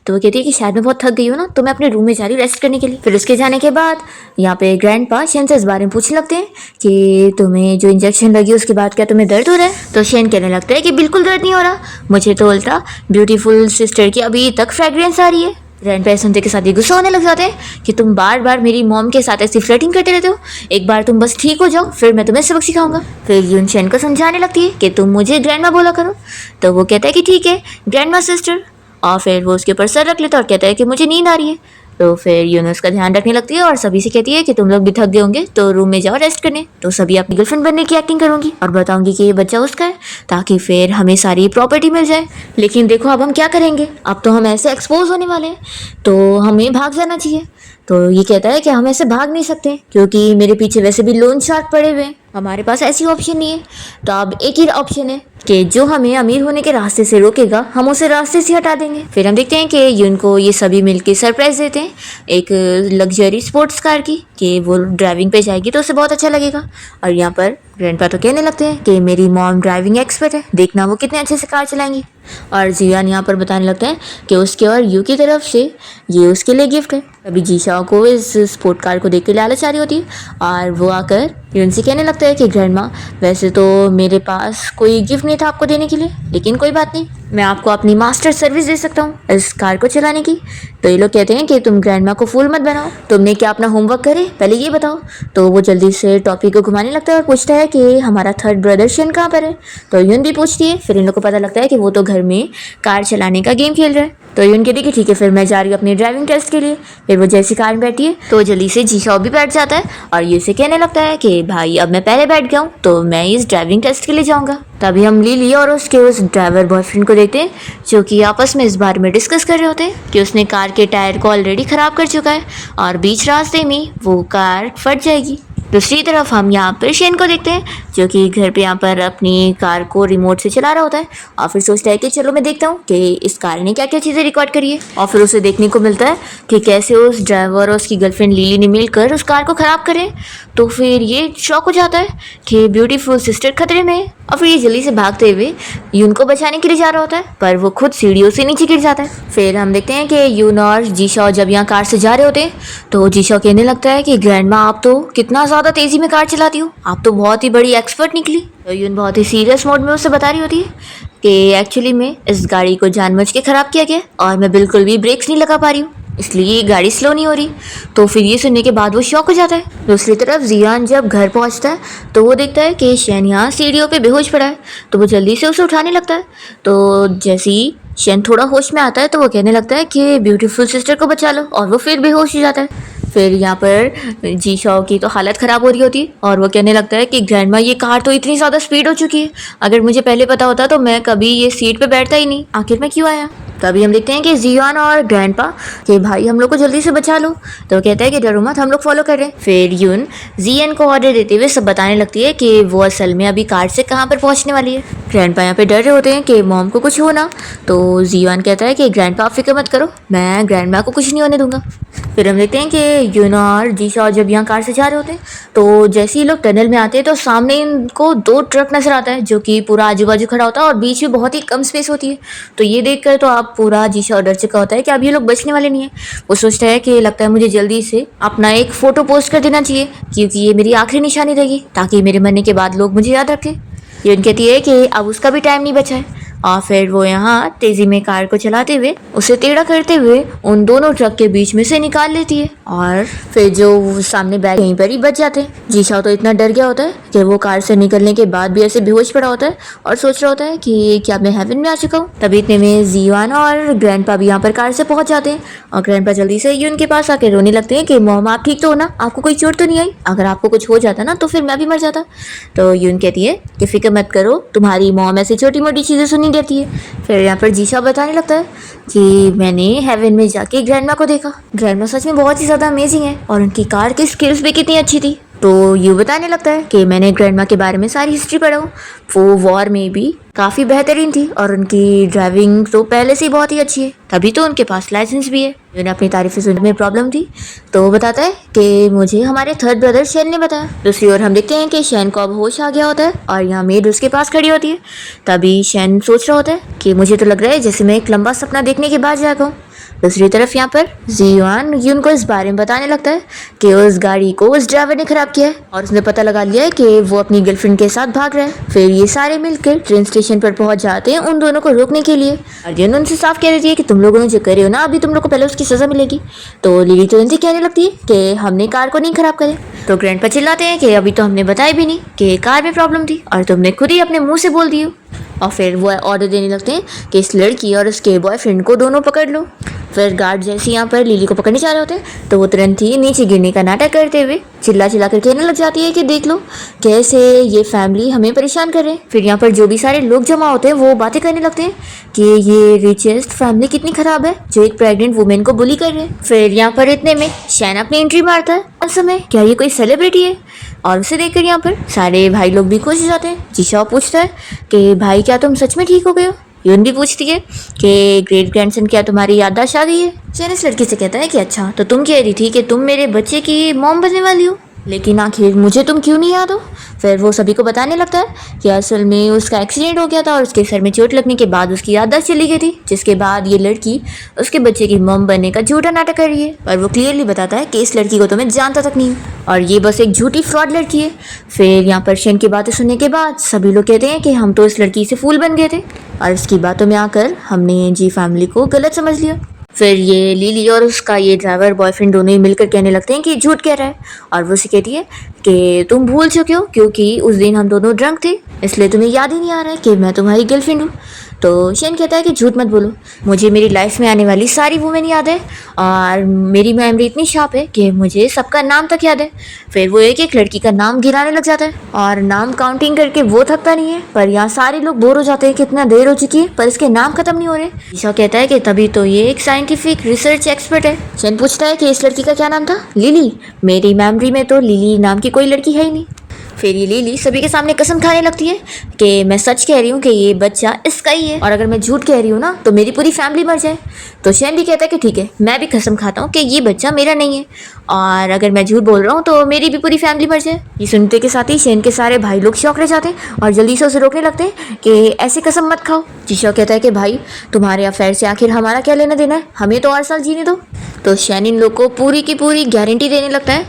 तो वो कहती है कि शायद मैं बहुत थक गई हूँ ना, तो मैं अपने रूम में जा रही हूँ रेस्ट करने के लिए। फिर उसके जाने के बाद यहाँ पे ग्रैंडपा शैन से इस बारे में पूछने लगते हैं कि तुम्हें जो इंजेक्शन लगी उसके बाद क्या तुम्हें दर्द हो रहा है? तो शैन कहने लगता है कि बिल्कुल दर्द नहीं हो रहा, मुझे तो उल्टा ब्यूटीफुल सिस्टर की अभी तक फ्रेग्रेंस आ रही है। ग्रैंडपा सुनते के साथ ही गुस्सा होने लग जाते हैं कि तुम बार बार मेरी मॉम के साथ ऐसी फ्लर्टिंग करते रहते हो, एक बार तुम बस ठीक हो जाओ फिर मैं तुम्हें सबक सिखाऊंगा। फिर यून शैन को समझाने लगती है कि तुम मुझे ग्रैंडमा बोला करो। तो वो कहता है कि ठीक है ग्रैंडमा सिस्टर, और फिर वो उसके ऊपर सर रख लेता है और कहता है कि मुझे नींद आ रही है। तो फिर यून उसका ध्यान रखने लगती है और सभी से कहती है कि तुम लोग भी थक गए होंगे तो रूम में जाओ रेस्ट करने। तो सभी अपनी गर्लफ्रेंड बनने की एक्टिंग करूंगी और बताऊंगी कि ये बच्चा उसका है ताकि फिर हमें सारी प्रॉपर्टी मिल जाए। लेकिन देखो अब हम क्या करेंगे, अब तो हम ऐसे एक्सपोज होने वाले हैं तो हमें भाग जाना चाहिए। तो ये कहता है कि हम ऐसे भाग नहीं सकते क्योंकि मेरे पीछे वैसे भी लोन शार्क पड़े हुए हैं, हमारे पास ऐसी ऑप्शन नहीं है। तो अब एक ही ऑप्शन है कि जो हमें अमीर होने के रास्ते से रोकेगा हम उसे रास्ते से हटा देंगे। फिर हम देखते हैं कि यून को ये सभी मिलके सरप्राइज देते हैं एक लग्जरी स्पोर्ट्स कार की कि वो ड्राइविंग पे जाएगी तो उसे बहुत अच्छा लगेगा। और यहाँ पर ग्रैंडपा तो कहने लगते हैं कि मेरी मॉम ड्राइविंग एक्सपर्ट है, देखना वो कितने अच्छे से कार चलाएंगी। और जियान यहाँ पर बताने लगता है कि उसके और यू की तरफ से ये उसके लिए गिफ्ट है। अभी जीशाओ को इस स्पोर्ट कार को देख के लालच आ रही होती है और वो आकर यून से कहने लगता है कि ग्रैंडमा वैसे तो मेरे पास कोई गिफ्ट नहीं था आपको देने के लिए, लेकिन कोई बात नहीं, मैं आपको अपनी मास्टर सर्विस दे सकता हूँ इस कार को चलाने की। तो ये लोग कहते हैं कि तुम ग्रैंडमा को फूल मत बनाओ, तुमने क्या अपना होमवर्क करे पहले ये बताओ। तो वो जल्दी से टॉपिक को घुमाने लगता है और पूछता है कि हमारा थर्ड ब्रदर शेन कहाँ पर है। तो यून भी पूछती है। फिर इन लोग को पता लगता है कि वो तो घर में कार चलाने का गेम खेल रहा है। तो यून कहती है कि ठीक है फिर मैं जा रही हूँ अपने ड्राइविंग टेस्ट के लिए। फिर वो जैसी कार में बैठी है तो जल्दी से जीशाओ भी बैठ जाता है और ये से कहने लगता है कि भाई अब मैं पहले बैठ गया हूँ तो मैं इस ड्राइविंग टेस्ट के लिए जाऊँगा। तभी हम लिली और उसके उस ड्राइवर बॉयफ्रेंड को देखते हैं जो कि आपस में इस बारे में डिस्कस कर रहे होते हैं कि उसने कार के टायर को ऑलरेडी ख़राब कर चुका है और बीच रास्ते में वो कार फट जाएगी। दूसरी तरफ हम यहाँ पर शेन को देखते हैं जो कि घर पे यहाँ पर अपनी कार को रिमोट से चला रहा होता है और फिर सोचता है कि चलो मैं देखता हूँ कि इस कार ने क्या क्या चीज़ें रिकॉर्ड करी है। और फिर उसे देखने को मिलता है कि कैसे उस ड्राइवर और उसकी गर्लफ्रेंड लिली ने मिलकर उस कार को ख़राब करे। तो फिर ये शॉक हो जाता है कि ब्यूटीफुल सिस्टर खतरे में है और फिर ये जल्दी से भागते हुए यून को बचाने के लिए जा रहा होता है, पर वो खुद सीढ़ियों से नीचे गिर जाता है। फिर हम देखते हैं कि यून और जीशा जब यहाँ कार से जा रहे होते हैं तो जीशा कहने लगता है कि ग्रैंडमा आप तो कितना ज़्यादा तेज़ी में कार चलाती हो, आप तो बहुत ही बड़ी एक्सपर्ट निकली। तो यून बहुत ही सीरियस मोड में उससे बता रही होती है कि एक्चुअली में इस गाड़ी को जानबूझ के ख़राब किया गया और मैं बिल्कुल भी ब्रेक्स नहीं लगा पा रही हूँ, इसलिए ये गाड़ी स्लो नहीं हो रही। तो फिर ये सुनने के बाद वो शॉक हो जाता है। दूसरी तरफ जियान जब घर पहुंचता है तो वो देखता है कि शेन यहाँ सीढ़ियों पे बेहोश पड़ा है, तो वो जल्दी से उसे उठाने लगता है। तो जैसे ही शेन थोड़ा होश में आता है तो वो कहने लगता है कि ब्यूटीफुल सिस्टर को बचा लो, और वो फिर बेहोश हो जाता है। फिर यहाँ पर जी शाओ की तो हालत ख़राब हो रही होती है और वो कहने लगता है कि ग्रैंडमा ये कार तो इतनी ज़्यादा स्पीड हो चुकी है, अगर मुझे पहले पता होता तो मैं कभी ये सीट पे बैठता ही नहीं, आखिर मैं क्यों आया। तभी हम देखते हैं कि जियान और ग्रैंडपा कि भाई हम लोग को जल्दी से बचा लो, तो वो कहता है कि डरो मत, हम लोग फॉलो कर रहे हैं। फिर यून जियान को ऑर्डर देते हुए सब बताने लगती है कि वो असल में अभी कार से कहाँ पर पहुँचने वाली है। ग्रैंडपा यहाँ पे डर रहे होते हैं कि मॉम को कुछ हो ना, तो जियान कहता है कि ग्रैंडपा आप फिक्र मत करो, मैं ग्रैंडमा को कुछ नहीं होने दूंगा। फिर हम देखते हैं कि यून और जीशा जब यहाँ कार से जा रहे होते हैं तो जैसे ही लोग टनल में आते हैं तो सामने इनको 2 ट्रक नजर आता है जो कि पूरा आजू बाजू खड़ा होता है और बीच में बहुत ही कम स्पेस होती है। तो ये देखकर तो आप पूरा जीशा डर चुका होता है कि अब ये लोग बचने वाले नहीं है। वो सोचता है कि लगता है मुझे जल्दी से अपना एक फ़ोटो पोस्ट कर देना चाहिए क्योंकि ये मेरी आखिरी निशानी रहेगी, ताकि मेरे मरने के बाद लोग मुझे याद रखें। यून कहती है कि अब उसका भी टाइम नहीं बचा है और फिर वो यहाँ तेजी में कार को चलाते हुए उसे टेढ़ा करते हुए उन दोनों ट्रक के बीच में से निकाल लेती है और फिर जो सामने बैग यहीं पर ही बच जाते हैं। जीशा तो इतना डर गया होता है कि वो कार से निकलने के बाद भी ऐसे बेहोश पड़ा होता है और सोच रहा होता है कि क्या मैं हेवन में आ चुका हूँ। तभी इतने में जियान और ग्रैंडपा भी यहाँ पर कार से पहुंच जाते हैं और ग्रैंडपा जल्दी से यून के पास आकर रोने लगते हैं कि मॉम आप ठीक तो हो ना, आपको कोई चोट तो नहीं आई, अगर आपको कुछ हो जाता ना तो फिर मैं भी मर जाता। तो यून कहती है कि फिक्र मत करो, तुम्हारी मॉम ऐसी छोटी मोटी चीज़ें सुनी देती है। फिर यहाँ पर जीशा बताने लगता है कि मैंने हेवन में जाके ग्रैंडमा को देखा, ग्रैंडमा सच में बहुत ही ज़्यादा अमेजिंग है और उनकी कार की स्किल्स भी कितनी अच्छी थी। तो यू बताने लगता है कि मैंने ग्रैंडमा के बारे में सारी हिस्ट्री पढ़ा हूँ, वो वॉर में भी काफ़ी बेहतरीन थी और उनकी ड्राइविंग तो पहले से ही बहुत ही अच्छी है, तभी तो उनके पास लाइसेंस भी है। उन्हें अपनी तारीफें सुनने में प्रॉब्लम थी तो वो बताता है कि मुझे हमारे थर्ड ब्रदर शेन ने बताया। दूसरी ओर हम देखते हैं कि शेन को अब होश आ गया होता है और यहाँ मेड उसके पास खड़ी होती है। तभी शेन सोच रहा होता है कि मुझे तो लग रहा है जैसे मैं एक लंबा सपना देखने के बाद जागा हूँ। दूसरी तरफ यहाँ पर जियान यून को इस बारे में बताने लगता है कि उस गाड़ी को उस ड्राइवर ने खराब किया है और उसने पता लगा लिया है कि वो अपनी गर्लफ्रेंड के साथ भाग रहा है। फिर ये सारे मिलकर ट्रेन स्टेशन पर पहुंच जाते हैं उन दोनों को रोकने के लिए और यून उनसे साफ कह देती है कि तुम लोगों ने जो करे हो ना, अभी तुम लोग को पहले उसकी सजा मिलेगी। तो लिली तो उनसे कहने लगती है कि हमने कार को नहीं खराब करे। तो ग्रैंडपा चिल्लाते हैं कि अभी तो हमने बताया भी नहीं कि कार में प्रॉब्लम थी और तुमने खुद ही अपने मुंह से बोल दी हो। और फिर वो ऑर्डर देने लगते हैं कि इस लड़की और उसके बॉयफ्रेंड को दोनों पकड़ लो। फिर गार्ड जैसे यहाँ पर लिली को पकड़ने जा रहे होते हैं तो वो तुरंत ही नीचे गिरने का नाटक करते हुए चिल्ला चिल्ला कर कहने लग जाती है कि देख लो कैसे ये फैमिली हमें परेशान कर रहे हैं। फिर यहाँ पर जो भी सारे लोग जमा होते हैं वो बातें करने लगते हैं कि ये रिचेस्ट फैमिली कितनी खराब है जो एक प्रेग्नेंट वुमेन को बुली कर रहे हैं। फिर यहाँ पर इतने में शैन अपनी एंट्री मारता है। उस समय क्या ये कोई सेलिब्रिटी है और उसे देखकर यहाँ पर सारे भाई लोग भी खुश हो जाते हैं। जीशा पूछता है कि भाई क्या तुम सच में ठीक हो गए हो। यून भी पूछती है कि ग्रेट ग्रैंडसन क्या तुम्हारी याददाश्त आ गई है। शैन इस लड़की से कहता है कि अच्छा तो तुम कह रही थी कि तुम मेरे बच्चे की मॉम बनने वाली हो, लेकिन आखिर मुझे तुम क्यों नहीं याद हो। फिर वो सभी को बताने लगता है कि असल में उसका एक्सीडेंट हो गया था और उसके सर में चोट लगने के बाद उसकी याददाश्त चली गई थी, जिसके बाद ये लड़की उसके बच्चे की मॉम बनने का झूठा नाटक कर रही है। पर वो क्लियरली बताता है कि इस लड़की को तो मैं जानता तक नहीं हूँ और ये बस एक झूठी फ्रॉड लड़की है। फिर यहाँ पर शेन की बातें सुनने के बाद सभी लोग कहते हैं कि हम तो इस लड़की से फूल बन गए थे और इसकी बातों में आकर हमने जी फैमिली को गलत समझ लिया। फिर ये लिली और उसका ये ड्राइवर बॉयफ्रेंड दोनों ही मिलकर कहने लगते हैं कि झूठ कह रहा है और वो उसे कहती है कि तुम भूल चुके हो क्योंकि उस दिन हम दोनों ड्रंक थे, इसलिए तुम्हें याद ही नहीं आ रहा है कि मैं तुम्हारी गर्लफ्रेंड हूँ। तो शेन कहता है कि झूठ मत बोलो, मुझे मेरी लाइफ में आने वाली सारी वुमेन याद है और मेरी मेमोरी इतनी शार्प है कि मुझे सबका नाम तक याद है। फिर वो एक एक लड़की का नाम गिनाने लग जाता है और नाम काउंटिंग करके वो थकता नहीं है, पर यहाँ सारे लोग बोर हो जाते हैं कि इतना देर हो चुकी है पर इसके नाम खत्म नहीं हो रहे। ईशा कहता है कि तभी तो ये एक साइंटिफिक रिसर्च एक्सपर्ट है। शेन पूछता है कि इस लड़की का क्या नाम था? लिली। मेरी मेमोरी में तो लिली नाम की कोई लड़की है ही नहीं। फिर ये लिली सभी के सामने कसम खाने लगती है कि मैं सच कह रही हूँ कि ये बच्चा इसका ही है और अगर मैं झूठ कह रही हूँ ना तो मेरी पूरी फैमिली मर जाए। तो शेन भी कहता है कि ठीक है, मैं भी कसम खाता हूँ कि ये बच्चा मेरा नहीं है और अगर मैं झूठ बोल रहा हूँ तो मेरी भी पूरी फैमिली मर जाए। ये सुनते के साथ ही शेन के सारे भाई लोग शौक रह जाते हैं और जल्दी से उसे रोकने लगते हैं कि ऐसे कसम मत खाओ। जीशा कहता है कि भाई तुम्हारे अफेयर से आखिर हमारा क्या लेना देना है, हमें तो 8 साल जीने दो। तो शेन इन लोग को पूरी की पूरी गारंटी देने लगता है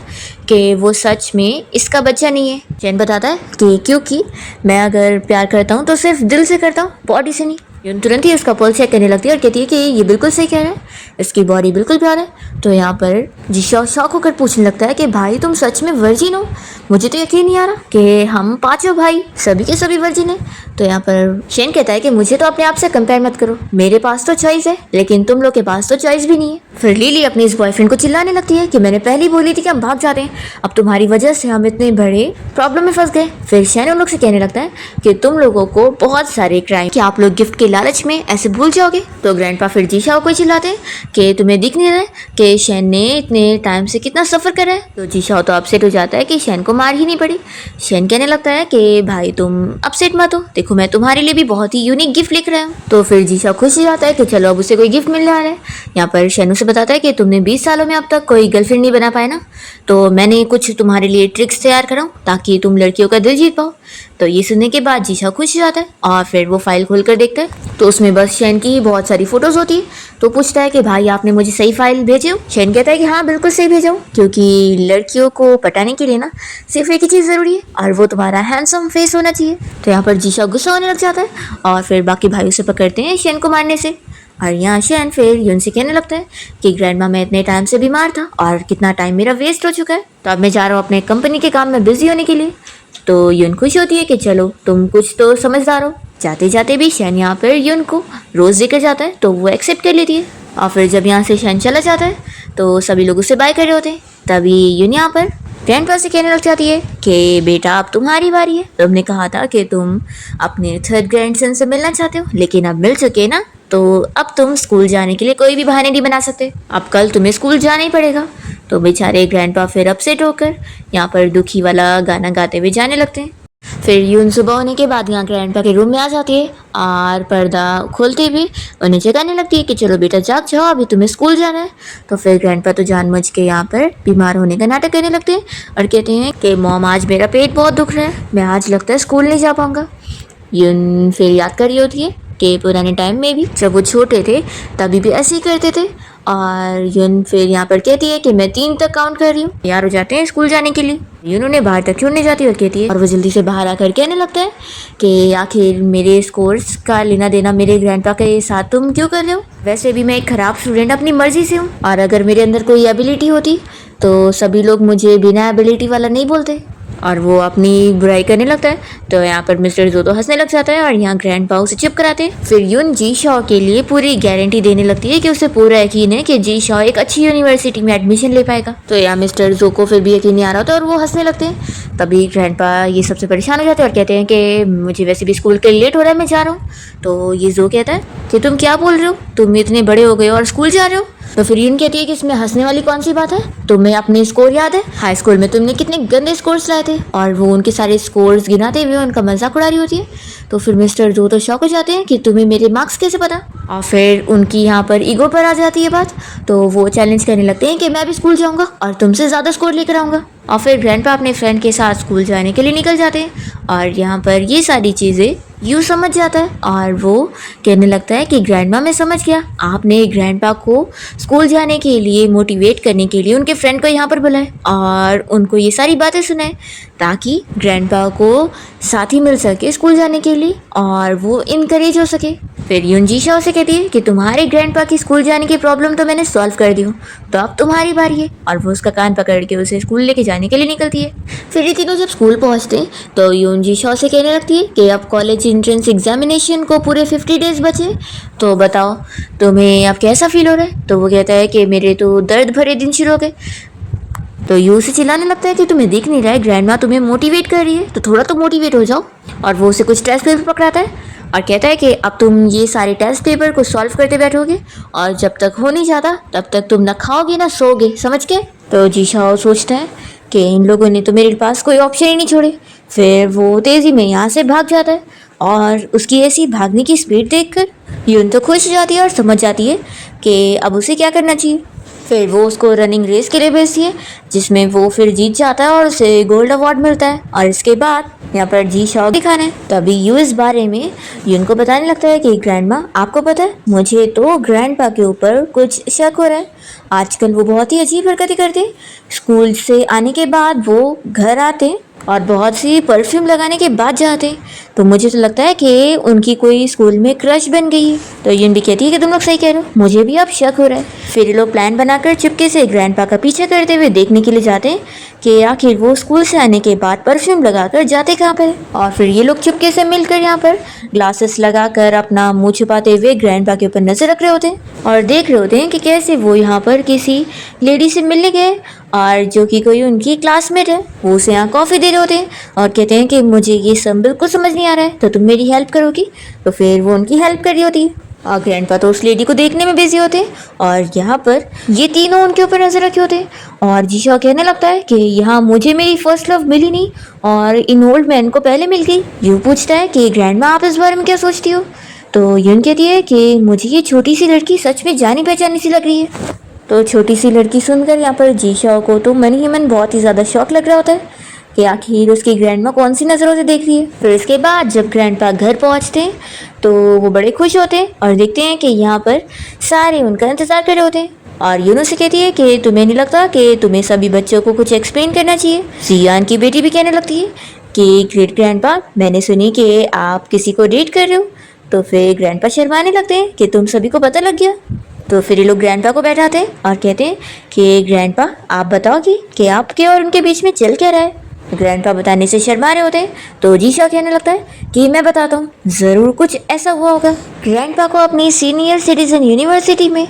कि वो सच में इसका बच्चा नहीं है। शेन बताता है कि क्योंकि मैं अगर प्यार करता हूँ तो सिर्फ दिल से करता हूँ, बॉडी से नहीं। यून तुरंत ही उसका पल्स चेक करने लगती है और कहती है कि ये बिल्कुल सही कह रहा है, इसकी बॉडी बिल्कुल प्यार है। तो यहाँ पर जीशा शॉक होकर पूछने लगता है कि भाई तुम सच में वर्जिन हो? मुझे तो यकीन नहीं आ रहा कि हम 5 भाई सभी के सभी वर्जिन हैं। तो यहाँ पर शेन कहता है कि मुझे तो अपने आप से कंपेयर मत करो, मेरे पास तो चॉइस है लेकिन तुम लोग के पास तो चॉइस भी नहीं है। फिर लिली अपने इस बॉयफ्रेंड को चिल्लाने लगती है कि मैंने पहले ही बोली थी कि हम भाग जाते हैं, अब तुम्हारी वजह से हम इतने बड़े प्रॉब्लम में फंस गए। फिर शेन उन लोग से कहने लगता है कि तुम लोगों को बहुत सारे क्राइम कि आप लोग गिफ्ट के लालच में ऐसे भूल जाओगे। तो ग्रैंडपा फिर जीशा को चिल्लाते हैं कि तुम्हें दिख नहीं रहा है कि शेन ने इतने टाइम से कितना सफर करा है। तो जीशा तो अपसेट हो जाता है कि शेन को मार ही नहीं पड़ी। शेन कहने लगता है कि भाई तुम अपसेट मत हो, देखो मैं तुम्हारे लिए भी बहुत ही यूनिक गिफ्ट लेकर आया हूँ। तो फिर जीशा खुश हो जाता है कि चलो अब उसे कोई गिफ्ट मिलने वाला है। यहाँ पर शेन उसे बताता है कि तुमने 20 सालों में अब तक कोई गर्लफ्रेंड नहीं बना पाया ना, तो मैंने कुछ तुम्हारे लिए ट्रिक्स तैयार कराऊं ताकि तुम लड़कियों का दिल जीत पाओ। तो ये सुनने के बाद जीशा खुश हो जाता है और फिर वो फाइल खोल कर देखता है तो उसमें बस शेन की ही बहुत सारी फोटोज होती है। तो पूछता है कि भाई आपने मुझे सही फाइल भेजे हो? शेन कहता है कि हाँ बिल्कुल सही भेजा हूँ, क्योंकि लड़कियों को पटाने के लिए ना सिर्फ एक ही चीज़ ज़रूरी है और वो तुम्हारा हैंडसम फेस होना चाहिए। तो यहाँ पर जीशा गुस्सा होने लग जाता है और फिर बाकी भाई उसे पकड़ते हैं शेन को मारने से। और यहाँ शेन फिर यून से कहने लगता है कि ग्रैंडमा मैं इतने टाइम से बीमार था और कितना टाइम मेरा वेस्ट हो चुका है, तो अब मैं जा रहा हूँ अपने कंपनी के काम में बिजी होने के लिए। तो यून खुश होती है कि चलो तुम कुछ तो समझदार हो। जाते जाते भी शेन यहाँ पर यून को रोज़ देकर जाता है तो वो एक्सेप्ट कर लेती है। और फिर जब यहाँ से शेन चला जाता है तो सभी लोग उससे बाय कर रहे होते हैं। तभी यून यहाँ पर ग्रैंडपा से कहने लग जाती है कि बेटा अब तुम्हारी बारी है, तुमने कहा था कि तुम अपने 3rd ग्रैंडसन से मिलना चाहते हो, लेकिन अब मिल चुके ना, तो अब तुम स्कूल जाने के लिए कोई भी बहाने नहीं बना सकते, अब कल तुम्हें स्कूल जाना ही पड़ेगा। तो बेचारे ग्रैंडपा फिर अपसेट होकर यहाँ पर दुखी वाला गाना गाते हुए जाने लगते हैं। फिर यून सुबह होने के बाद यहाँ ग्रैंडपा के रूम में आ जाती है और पर्दा खोलते हुए उन्हें जगाने लगती है कि चलो बेटा जाग जाओ, अभी तुम्हें स्कूल जाना है। तो फिर ग्रैंडपा तो जानबूझ के यहाँ पर बीमार होने का नाटक करने लगते हैं और कहते हैं कि मॉम आज मेरा पेट बहुत दुख रहा है, मैं आज लगता है स्कूल नहीं जा पाऊंगा। यून फिर याद कर रही होती है कि पुराने टाइम में भी जब वो छोटे थे तभी भी ऐसे ही करते थे। और यून फिर यहाँ पर कहती है कि मैं 3 तक काउंट कर रही हूँ, तैयार हो जाते हैं स्कूल जाने के लिए। यून उन्हें बाहर तक छोड़ने जाती है और कहती है, और वो जल्दी से बाहर आकर कहने लगता है कि आखिर मेरे स्कोर्स का लेना देना मेरे ग्रैंडपा के साथ तुम क्यों कर रहे हो? वैसे भी मैं एक ख़राब स्टूडेंट अपनी मर्जी से हूँ और अगर मेरे अंदर कोई एबिलिटी होती तो सभी लोग मुझे बिना एबिलिटी वाला नहीं बोलते। और वो अपनी बुराई करने लगता है। तो यहाँ पर मिस्टर जोतो हंसने लग जाता है और यहाँ ग्रैंडपा उसे चुप कराते हैं। फिर यून जी शॉ के लिए पूरी गारंटी देने लगती है कि उसे पूरा यकीन है कि जी शॉ एक अच्छी यूनिवर्सिटी में एडमिशन ले पाएगा। तो यहाँ मिस्टर जो को फिर भी यकीन नहीं आ रहा होता और वो हंसने लगते हैं। तभी ग्रैंडपा ये सबसे परेशान हो जाते हैं और कहते हैं कि मुझे वैसे भी स्कूल के लेट हो रहा है, मैं जा रहा हूँ। तो ये जो कहता है कि तुम क्या बोल रहे हो, तुम इतने बड़े हो गए और स्कूल जा रहे हो? तो फिर यून कहती है कि इसमें हंसने वाली कौन सी बात है, तुम्हें अपने स्कोर याद है? हाई स्कूल में तुमने कितने गंदे स्कोर्स लाए थे। और वो उनके सारे स्कोर्स गिनाते हुए उनका मजाक उड़ा रही होती है। तो फिर मिस्टर जो तो शॉक हो जाते हैं कि तुम्हें मेरे मार्क्स कैसे पता। और फिर उनकी यहाँ पर ईगो पर आ जाती है बात। तो वो चैलेंज करने लगते हैं कि मैं भी स्कूल जाऊँगा और तुमसे ज़्यादा स्कोर लेकर आऊँगा। और फिर ग्रैंडपा अपने फ्रेंड के साथ स्कूल जाने के लिए निकल जाते हैं और यहाँ पर ये सारी चीज़ें यू समझ जाता है और वो कहने लगता है कि ग्रैंडमा मैं समझ गया, आपने ग्रैंडपा को स्कूल जाने के लिए मोटिवेट करने के लिए उनके फ्रेंड को यहाँ पर बुलाए और उनको ये सारी बातें सुनाए ताकि ग्रैंडपा को साथी मिल सके स्कूल जाने के लिए और वो इनकरेज हो सके। फिर यून जी शॉ से कहती है कि तुम्हारे ग्रैंडपा की स्कूल जाने की प्रॉब्लम तो मैंने सॉल्व कर दी हूँ, तो अब तुम्हारी बारी है। और वो उसका कान पकड़ के उसे स्कूल लेके जाने के लिए निकलती है। फिर ये तीनों जब स्कूल पहुँचते हैं तो यून जी शॉ से कहने लगती है कि अब कॉलेज एंट्रेंस एग्जामिनेशन को पूरे 50 डेज बचे, तो बताओ तुम्हें अब कैसा फील हो रहा है। तो वो कहता है कि मेरे तो दर्द भरे दिन शुरू हो गए। तो यू उसे चिल्लाने लगता है कि तुम्हें दिख नहीं रहा है, ग्रैंड माँ तुम्हें मोटिवेट कर रही है, तो थोड़ा तो मोटिवेट हो जाओ। और वो उसे कुछ टेस्ट पेपर पकड़ाता है और कहता है कि अब तुम ये सारे टेस्ट पेपर को सॉल्व करते बैठोगे और जब तक हो नहीं जाता तब तक तुम ना खाओगे ना सोओगे, समझ के। तो जीशाओ सोचता है कि इन लोगों ने तो मेरे पास कोई ऑप्शन ही नहीं छोड़े। फिर वो तेज़ी में यहाँ से भाग जाता है और उसकी ऐसी भागने की स्पीड देखकर यून तो खुश हो जाती है और समझ जाती है कि अब उसे क्या करना चाहिए। फिर वो उसको रनिंग रेस के लिए भेजती है जिसमें वो फिर जीत जाता है और उसे गोल्ड अवार्ड मिलता है। और इसके बाद यहाँ पर जी शाओ दिखाना है। तभी यू इस बारे में यून को बताने लगता है कि ग्रैंड माँ आपको पता है मुझे तो ग्रैंड पा के ऊपर कुछ शक हो रहा है। आजकल वो बहुत ही अजीब हरकतें करते हैं। स्कूल से आने के बाद वो घर आते और बहुत सी परफ्यूम लगाने के बाद जाते हैं, तो मुझे तो लगता है कि उनकी कोई स्कूल में क्रश बन गई है। तो यून भी कहती है कि तुम लोग सही कह रहे हो, मुझे भी अब शक हो रहा है। फिर ये लोग प्लान बनाकर चुपके से ग्रैंडपा का पीछा करते हुए देखने के लिए जाते हैं कि आखिर वो स्कूल से आने के बाद परफ्यूम लगाकर जाते कहाँ पर है। और फिर ये लोग चुपके से मिलकर यहाँ पर ग्लासेस लगाकर अपना मुंह छुपाते हुए ग्रैंडपा के ऊपर नजर रख रहे होते हैं और देख रहे होते हैं कि कैसे वो यहाँ पर किसी लेडी से मिलने गए और जो कि कोई उनकी क्लासमेट है। वो उसे यहाँ कॉफ़ी दे रहे होते हैं और कहते हैं कि मुझे ये सब बिल्कुल समझ नहीं आ रहा है, तो तुम मेरी हेल्प करोगी। तो फिर वो उनकी हेल्प कर रही होती है और ग्रैंडपा तो उस लेडी को देखने में बिजी होते हैं और यहाँ पर ये तीनों उनके ऊपर नजर रखे होते हैं। और जीशा कहने लगता है कि यहाँ मुझे मेरी फर्स्ट लव मिली नहीं और इन ओल्ड मैन को पहले मिल गई। यूँ पूछता है कि ग्रैंडमा आप इस बारे में क्या सोचती हो। तो यून कहती है कि मुझे ये छोटी सी लड़की सच में जानी पहचानी सी लग रही है। तो छोटी सी लड़की सुनकर यहाँ पर जीशाओ को तो मन ही मन बहुत ही ज़्यादा शौक लग रहा होता है कि आखिर उसकी ग्रैंडमा कौन सी नज़रों से देख रही है। फिर इसके बाद जब ग्रैंडपा घर पहुँचते हैं तो वो बड़े खुश होते हैं और देखते हैं कि यहाँ पर सारे उनका इंतज़ार कर रहे होते हैं। और यूनो से कहती है कि तुम्हें नहीं लगता कि तुम्हें सभी बच्चों को कुछ एक्सप्लेन करना चाहिए। जियान की बेटी भी कहने लगती है कि ग्रेट ग्रैंडपा मैंने सुनी कि आप किसी को डेट कर रहे हो। तो फिर ग्रैंडपा शर्माने लगते हैं कि तुम सभी को पता लग गया। तो फिर ये लोग ग्रैंडपा को बैठाते हैं और कहते हैं कि ग्रैंडपा आप बताओगे कि आपके और उनके बीच में चल क्या रहा है। ग्रैंडपा बताने से शर्मा रहे होते हैं तो जीशा कहने लगता है कि मैं बताता हूँ, ज़रूर कुछ ऐसा हुआ होगा। ग्रैंडपा को अपनी सीनियर सिटीजन यूनिवर्सिटी में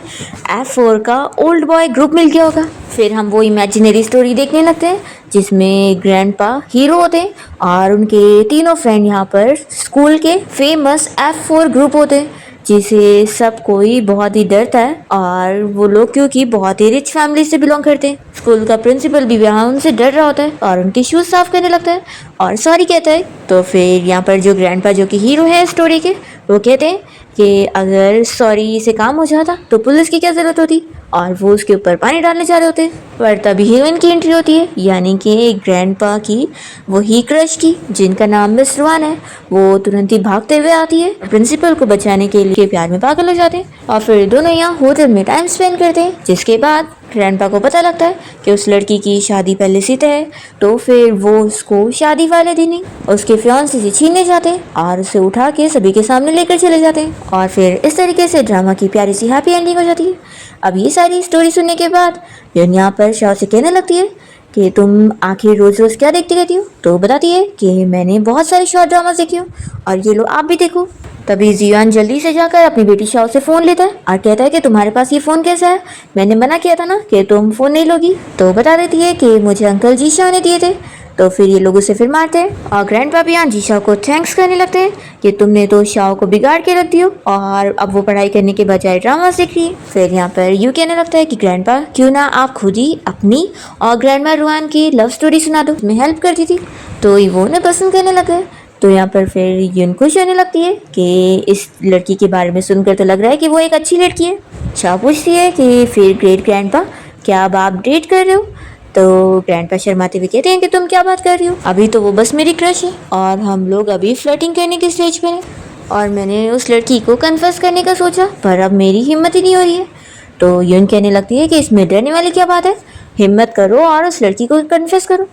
F4 का ओल्ड बॉय ग्रुप मिल गया होगा। फिर हम वो इमेजिनरी स्टोरी देखने लगते हैं जिसमें ग्रैंडपा हीरो होते हैं और उनके तीनों फ्रेंड यहाँ पर स्कूल के फेमस F4 ग्रुप होते हैं जिसे सब कोई बहुत ही डरता है। और वो लोग क्योंकि बहुत ही रिच फैमिली से बिलोंग करते हैं, स्कूल का प्रिंसिपल भी यहाँ उनसे डर रहा होता है और उनके शूज साफ करने लगता है और सॉरी कहता है। तो फिर यहाँ पर जो ग्रैंडपा जो कि हीरो है स्टोरी के, वो कहते हैं कि अगर सॉरी से काम हो जाता तो पुलिस की क्या ज़रूरत होती, और वो उसके ऊपर पानी डालने जा रहे होते हैं। पर तभी हीरोइन की एंट्री होती है, यानी कि ग्रैंडपा की वही क्रश की जिनका नाम मिस रुआन है। वो तुरंत ही भागते हुए आती है, प्रिंसिपल को बचाने के लिए प्यार में पागल हो जाते हैं और फिर दोनों यहाँ होटल में टाइम स्पेंड करते हैं। जिसके बाद ग्रैंडपा को पता लगता है कि उस लड़की की शादी पहले से तय है, तो फिर वो उसको शादी वाले दिन ही उसके फियांसे से छीनने जाते हैं और उसे उठा के सभी के सामने लेकर चले जाते हैं। और फिर इस तरीके से ड्रामा की प्यारी सी हैप्पी एंडिंग हो जाती है। अब ये सारी स्टोरी सुनने के बाद यून यहाँ पर शाओ से कहने लगती है कि तुम आखिर रोज रोज क्या देखती रहती हो। तो बताती है कि मैंने बहुत सारे शॉर्ट ड्रामा देखे हो और ये लो आप भी देखो। तभी जियान जल्दी से जाकर अपनी बेटी शाओ से फ़ोन लेता है और कहता है कि तुम्हारे पास ये फ़ोन कैसा है, मैंने मना किया था ना कि तुम फ़ोन नहीं लोगी। तो बता देती है कि मुझे अंकल जीशा ने दिए थे। तो फिर ये लोग उसे फिर मारते हैं और ग्रैंडपा भी यहाँ जीशा को थैंक्स करने लगते हैं कि तुमने तो शाओ को बिगाड़ के रख दियो और अब वो पढ़ाई करने के बजाय ड्रामा सीख रही है। फिर यहाँ पर यू कहने लगता है कि ग्रैंडपा क्यों ना आप खुद ही अपनी और ग्रैंडमा रुआन की लव स्टोरी सुना दो, मैं हेल्प करती थी। तो वो उन्हें पसंद करने लगे। तो यहाँ पर फिर यून खुश होने लगती है कि इस लड़की के बारे में सुनकर तो लग रहा है कि वो एक अच्छी लड़की है। शाओ पूछती है कि फिर ग्रेट ग्रैंडपा क्या अब आप डेट कर रहे हो। तो ग्रैंडपा शर्माते हुए कहते हैं कि तुम क्या बात कर रही हो, अभी तो वो बस मेरी क्रश है और हम लोग अभी फ्लर्टिंग करने की स्टेज पे हैं और मैंने उस लड़की को कन्फेस करने का सोचा पर अब मेरी हिम्मत ही नहीं हो रही है। तो यून कहने लगती है कि इसमें डरने वाली क्या बात है, हिम्मत करो और उस लड़की को कन्फेस करो।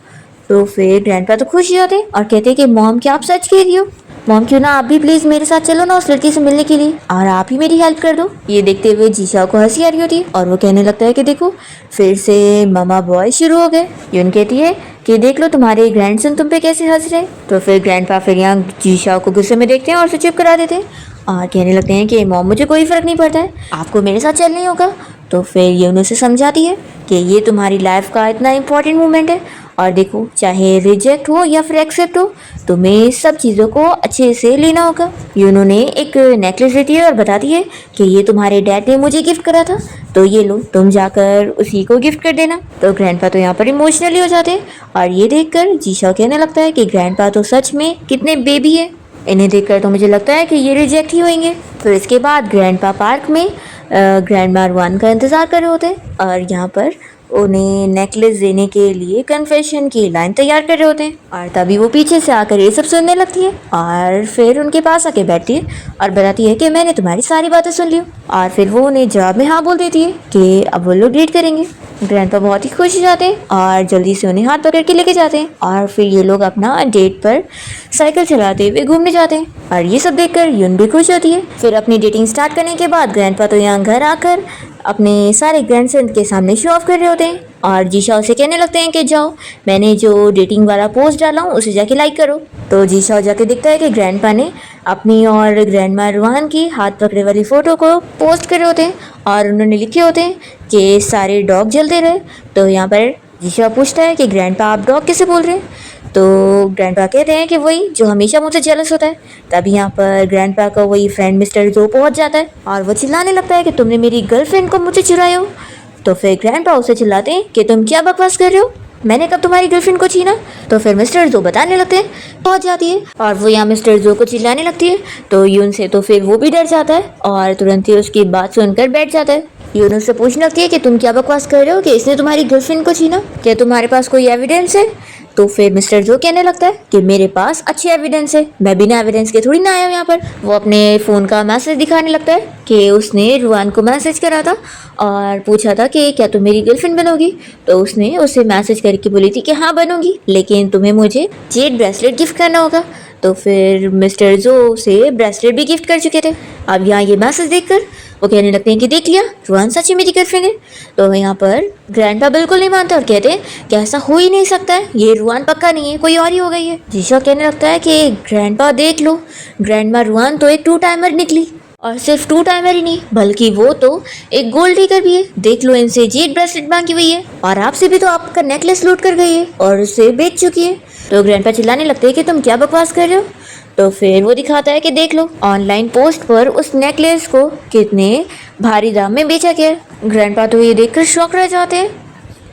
तो फिर ग्रैंडपा तो खुश हो जाते हैं और कहते हैं कि मॉम क्या आप सच कह रही हो, मॉम क्यों ना आप भी प्लीज़ मेरे साथ चलो ना उस लड़की से मिलने के लिए और आप ही मेरी हेल्प कर दो। ये देखते हुए जीशा को हंसी आ रही होती है और वो कहने लगता है कि देखो फिर से मामा बॉय शुरू हो गए। यून कहती है कि देख लो तुम्हारे ग्रैंडसन तुम पे कैसे हंस रहे हैं। तो फिर ग्रैंडपा फिर यहाँ जीशाओ को गुस्से में देखते हैं और उसे चुप करा देते हैं और कहने लगते हैं कि मॉम मुझे कोई फ़र्क नहीं पड़ता है, आपको मेरे साथ चलना ही होगा। तो फिर ये उन्हें समझाती है कि ये तुम्हारी लाइफ का इतना इम्पोर्टेंट मोमेंट है और देखो चाहे रिजेक्ट हो या फिर एक्सेप्ट हो तुम्हें सब चीज़ों को अच्छे से लेना होगा। ये उन्होंने एक नेकलेस देती है और बताती है कि ये तुम्हारे डैड ने मुझे गिफ्ट करा था, तो ये लो तुम जाकर उसी को गिफ्ट कर देना। तो ग्रैंडपा तो यहाँ पर इमोशनली हो जाते हैं और ये देखकर जीशाओ कहने लगता है कि ग्रैंडपा तो सच में कितने बेबी है, इन्हें देखकर तो मुझे लगता है कि ये रिजेक्ट ही होंगे। फिर इसके बाद ग्रैंडपा पार्क में ग्रैंडमा रुआन का इंतज़ार कर रहे होते हैं और यहाँ पर उन्हें नेकलेस देने के लिए कन्फेशन की लाइन तैयार कर रहे होते हैं और तभी वो पीछे से आकर ये सब सुनने लगती है और फिर उनके पास आके बैठती है और बताती है कि मैंने तुम्हारी सारी बातें सुन ली और फिर वो उन्हें जवाब में हाँ बोल देती है कि अब वो लोग डेट करेंगे। ग्रैंडपा बहुत ही खुश हो जाते हैं और जल्दी से उन्हें हाथ पकड़ के लेके जाते हैं और फिर ये लोग अपना डेट पर साइकिल चलाते हुए घूमने जाते हैं और ये सब देखकर यून भी खुश होती है। फिर अपनी डेटिंग स्टार्ट करने के बाद ग्रैंडपा तो यहाँ घर आकर अपने सारे ग्रैंडसन के सामने शो ऑफ कर रहे होते हैं और जीशाओ से कहने लगते हैं कि जाओ मैंने जो डेटिंग वाला पोस्ट डाला हूँ उसे जाके लाइक करो। तो जीशाओ जाके दिखता है कि ग्रैंडपा ने अपनी और ग्रैंडमा रुआन की हाथ पकड़े वाली फ़ोटो को पोस्ट कर रहे होते हैं और उन्होंने लिखे होते हैं कि सारे डॉग जलते रहे। तो यहाँ पर जीशाओ पूछता है कि ग्रैंडपा आप डॉग कैसे बोल रहे हैं, तो ग्रैंडपा कहते हैं कि वही जो हमेशा मुझसे जेलस होता है। तभी यहाँ पर ग्रैंडपा का वही फ्रेंड मिस्टर जो पहुँच जाता है और वो चिल्लाने लगता है कि तुमने मेरी गर्लफ्रेंड को मुझसे चुराया हो। तो फिर ग्रैंडपा उसे चिल्लाते हैं कि तुम क्या बकवास कर रहे हो, मैंने कब तुम्हारी गर्लफ्रेंड को छीना। तो फिर मिस्टर जो बताने लगते हैं, पहुंच जाती है और वो यहाँ मिस्टर जो को चिल्लाने लगती है। तो यून से तो फिर वो भी डर जाता है और तुरंत ही उसकी बात सुनकर बैठ जाता है। यून उससे पूछने लगती है कि तुम क्या बकवास कर रहे हो कि इसने तुम्हारी गर्लफ्रेंड को छीना, क्या तुम्हारे पास कोई एविडेंस है। तो फिर मिस्टर जो कहने लगता है कि मेरे पास अच्छे एविडेंस है, मैं बिना एविडेंस के थोड़ी ना आया हूँ यहाँ पर। वो अपने फ़ोन का मैसेज दिखाने लगता है कि उसने रुआन को मैसेज करा था और पूछा था कि क्या तुम मेरी गर्लफ्रेंड बनोगी। तो उसने उसे मैसेज करके बोली थी कि हाँ बनूंगी, लेकिन तुम्हें मुझे जेड ब्रेसलेट गिफ्ट करना होगा। तो फिर मिस्टर जो से ब्रेसलेट भी गिफ्ट कर चुके थे। अब यहाँ ये मैसेज देखकर वो कहने लगते हैं कि देख लिया रुआन सच ही मेरी गर्लफ्रेंड है। तो यहाँ पर ग्रैंडपा बिल्कुल नहीं मानते और कहते हैं कि ऐसा हो ही नहीं सकता है, ये रुआन पक्का नहीं है, कोई और ही हो गई है। जीशा कहने लगता है कि ग्रैंडपा देख लो, ग्रैंडमा रुआन तो एक 2 टाइमर निकली और सिर्फ 2 टाइमर ही नहीं बल्कि वो तो एक गोल्ड डिगर भी है। देख लो इनसे जेड ब्रेसलेट मांगी हुई है और आपसे भी तो आपका नेकलेस लूट कर गई है और उसे बेच चुकी है। तो ग्रैंडपा चिल्लाने लगते हैं कि तुम क्या बकवास कर रहे हो। तो फिर वो दिखाता है कि देख लो ऑनलाइन पोस्ट पर उस नेकलेस को कितने भारी दाम में बेचा गया है। ग्रैंडपा तो ये देखकर शॉक रह जाते हैं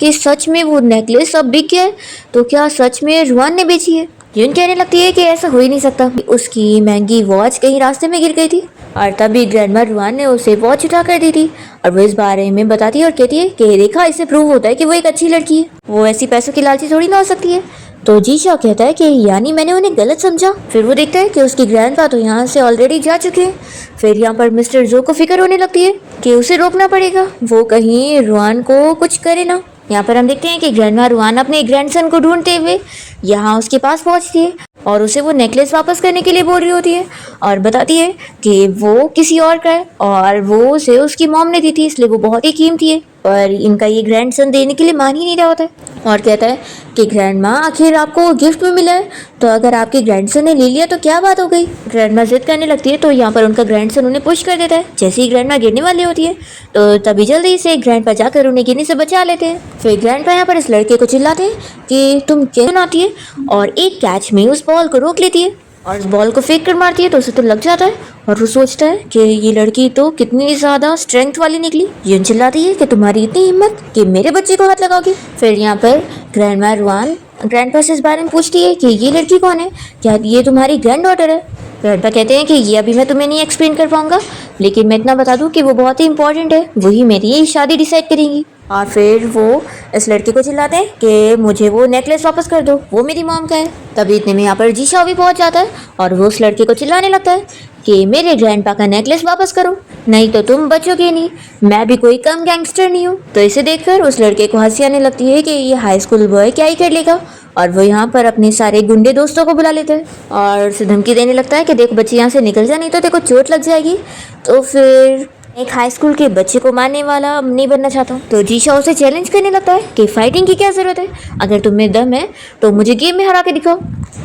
कि सच में वो नेकलेस अब बिक गया है, तो क्या सच में रुआन ने बेची है। यून कहने लगती है कि ऐसा हो ही नहीं सकता, उसकी महंगी वॉच कहीं रास्ते में गिर गई थी और तभी ग्रैंडमा रुआन ने उसे वॉच उठा कर दी थी और वो इस बारे में बताती है और कहती है कि देखा इससे प्रूव होता है कि वो एक अच्छी लड़की है, वो ऐसी पैसों की लालची थोड़ी ना हो सकती है। तो जीशा कहता है कि यानी मैंने उन्हें गलत समझा। फिर वो देखता है कि उसकी ग्रैंडपा तो यहाँ से ऑलरेडी जा चुके हैं। फिर यहाँ पर मिस्टर जो को फिक्र होने लगती है कि उसे रोकना पड़ेगा, वो कहीं रुआन को कुछ करे ना। यहाँ पर हम देखते हैं कि ग्रैंडमा रुआन अपने ग्रैंडसन को ढूंढते हुए यहाँ उसके पास पहुँचती है और उसे वो नेकलेस वापस करने के लिए बोल रही होती है और बताती है कि वो किसी और का है और वो उसे उसकी मॉम ने दी थी इसलिए वो बहुत ही कीमती है, पर इनका ये ग्रैंडसन देने के लिए मान ही नहीं रहा होता है और कहता है कि ग्रैंडमा आखिर आपको गिफ्ट में मिला है, तो अगर आपके ग्रैंडसन ने ले लिया तो क्या बात हो गई। ग्रैंडमा जिद करने लगती है तो यहाँ पर उनका ग्रैंडसन उन्हें पुश कर देता है। जैसे ही ग्रैंडमा गिरने वाली होती है तो तभी जल्दी से ग्रैंडपा जाकर उन्हें गिरने से बचा लेते हैं। फिर ग्रैंडपा यहाँ पर इस लड़के को चिल्लाते हैं कि तुम क्यों आती है और एक कैच में उस बॉल को रोक लेती है और उस बॉल को फेंक कर मारती है तो उसे तो लग जाता है और वो सोचता है कि ये लड़की तो कितनी ज़्यादा स्ट्रेंथ वाली निकली। यून चिल्लाती है कि तुम्हारी इतनी हिम्मत कि मेरे बच्चे को हाथ लगाओगे। फिर यहाँ पर ग्रैंडमा रुआन ग्रैंडपा से इस बारे में पूछती है कि ये लड़की कौन है, क्या ये तुम्हारी ग्रैंड डॉटर है। ग्रैंडपा कहते हैं कि ये अभी मैं तुम्हें नहीं एक्सप्लेन कर पाऊंगा, लेकिन मैं इतना बता दूं कि वो बहुत ही इंपॉर्टेंट है, वही मेरी शादी डिसाइड करेंगी। और फिर वो इस लड़के को चिल्लाते हैं कि मुझे वो नेकलेस वापस कर दो, वो मेरी मॉम का है। तभी इतने में यहाँ पर जीशा भी पहुंच जाता है और वो उस लड़के को चिल्लाने लगता है कि मेरे ग्रैंडपा का नेकलेस वापस करो, नहीं तो तुम बचोगे नहीं, मैं भी कोई कम गैंगस्टर नहीं हूँ। तो इसे देखकर उस लड़के को हंसी आने लगती है कि ये हाई स्कूल बॉय क्या ही कर लेगा और वो यहाँ पर अपने सारे गुंडे दोस्तों को बुला लेता है और उसे धमकी देने लगता है कि देखो बच्ची यहाँ से निकल जा, नहीं तो देखो चोट लग जाएगी। तो फिर एक हाई स्कूल के बच्चे को मारने वाला नहीं बनना चाहता हूँ। तो जीशा उसे चैलेंज करने लगता है कि फाइटिंग की क्या जरूरत है, अगर तुम में दम है तो मुझे गेम में हरा के दिखाओ।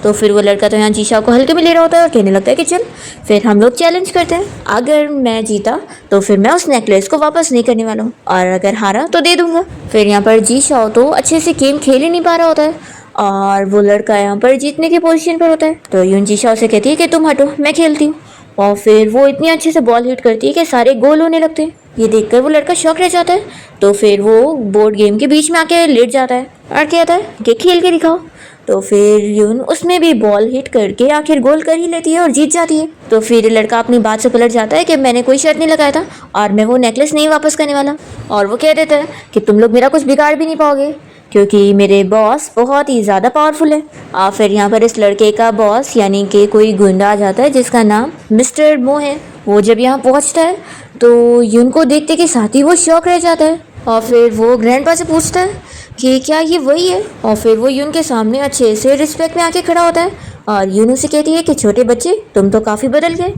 तो फिर वो लड़का तो यहाँ जीशा को हल्के में ले रहा होता है और कहने लगता है कि चल फिर हम लोग चैलेंज करते हैं, अगर मैं जीता तो फिर मैं उस नेकलेस को वापस नहीं करने वाला हूँ और अगर हारा तो दे दूंगा। फिर यहाँ पर जीशा तो अच्छे से गेम खेल ही नहीं पा रहा होता है और वो लड़का यहाँ पर जीतने की पोजीशन पर होता है। तो यून जीशा उसे कहती है कि तुम हटो, मैं खेलती हूँ। और फिर वो इतनी अच्छे से बॉल हिट करती है कि सारे गोल होने लगते हैं। ये देखकर वो लड़का शॉक रह जाता है। तो फिर वो बोर्ड गेम के बीच में आके लेट जाता है और कहता है कि खेल के दिखाओ। तो फिर यून उसमें भी बॉल हिट करके आखिर गोल कर ही लेती है और जीत जाती है। तो फिर ये लड़का अपनी बात से पलट जाता है कि मैंने कोई शर्त नहीं लगाया था और मैं वो नेकलेस नहीं वापस करने वाला। और वो कह देता है कि तुम लोग मेरा कुछ बिगाड़ भी नहीं पाओगे क्योंकि मेरे बॉस बहुत ही ज़्यादा पावरफुल है। और फिर यहाँ पर इस लड़के का बॉस यानी कि कोई गुंडा आ जाता है जिसका नाम मिस्टर मो है। वो जब यहाँ पहुँचता है तो यून को देखते के साथ ही वो शॉक रह जाता है और फिर वो ग्रैंडपा से पूछता है कि क्या ये वही है। और फिर वो यून के सामने अच्छे से रिस्पेक्ट में आके खड़ा होता है और यून उसे कहती है कि छोटे बच्चे तुम तो काफ़ी बदल गए।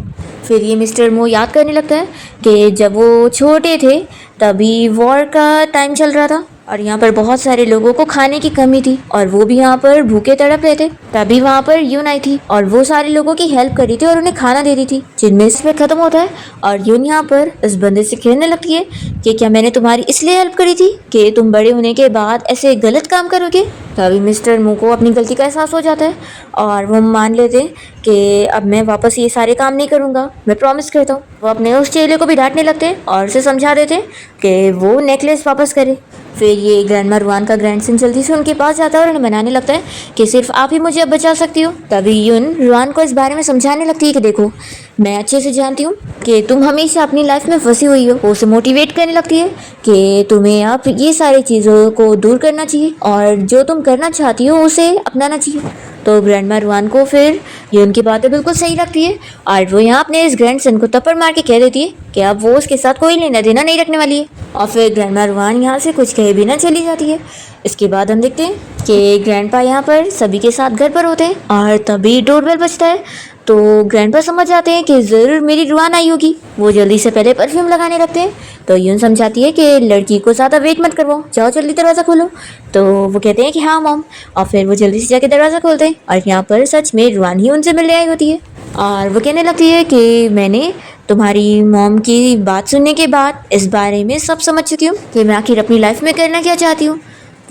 फिर ये मिस्टर मो याद करने लगता है कि जब वो छोटे थे तभी वॉर का टाइम चल रहा था और यहाँ पर बहुत सारे लोगों को खाने की कमी थी और वो भी यहाँ पर भूखे तड़प रहे थे। तभी वहाँ पर यून आई थी और वो सारे लोगों की हेल्प करी थी और उन्हें खाना दे रही थी, जिनमें इसमें खत्म होता है। और यून यहाँ पर इस बंदे से कहने लगती है कि क्या मैंने तुम्हारी इसलिए हेल्प करी थी कि तुम बड़े होने के बाद ऐसे गलत काम करोगे। तभी मिस्टर मू को अपनी गलती का एहसास हो जाता है और वो मान लेते हैं कि अब मैं वापस ये सारे काम नहीं करूँगा, मैं प्रॉमिस करता हूँ। वो अपने उस चेले को भी डांटने लगते हैं और उसे समझा देते हैं कि वो नेकलेस वापस करे। फिर ये ग्रैंडमा रुआन का ग्रैंडसन जल्दी से उनके पास जाता है और उन्हें मनाने लगता है कि सिर्फ आप ही मुझे अब बचा सकती हो। तभी यून रुआन को इस बारे में समझाने लगती है कि देखो मैं अच्छे से जानती हूँ कि तुम हमेशा अपनी लाइफ में फंसी हुई हो। वो उसे मोटिवेट करने लगती है कि तुम्हें अब ये सारी चीज़ों को दूर करना चाहिए और जो तुम करना चाहती हो उसे अपनाना चाहिए। तो ग्रैंडमा रुआन को फिर ये उनकी बातें बिल्कुल सही लगती है और वो यहाँ अपने इस ग्रैंडसन को थप्पड़ मार के कह देती है कि अब वो उसके साथ कोई लेना देना नहीं रखने वाली है। और फिर ग्रैंडमा रुआन यहाँ से कुछ कहे बिना चली जाती है। इसके बाद हम देखते हैं कि ग्रैंडपा यहाँ पर सभी के साथ घर पर होते हैं और तभी डोरबेल बजता है। तो ग्रैंडपा समझ जाते हैं कि ज़रूर मेरी रुआन आई होगी। वो जल्दी से पहले परफ्यूम लगाने लगते हैं। तो यून समझाती है कि लड़की को ज़्यादा वेट मत करवाओ, जाओ जल्दी दरवाज़ा खोलो। तो वो कहते हैं कि हाँ मॉम। और फिर वो जल्दी से जाके दरवाज़ा खोलते हैं और यहाँ पर सच में रुआन ही उनसे मिलने आई होती है। और वो कहने लगती है कि मैंने तुम्हारी मॉम की बात सुनने के बाद इस बारे में सब समझ चुकी हूँ कि मैं आखिर अपनी लाइफ में करना क्या चाहती हूँ।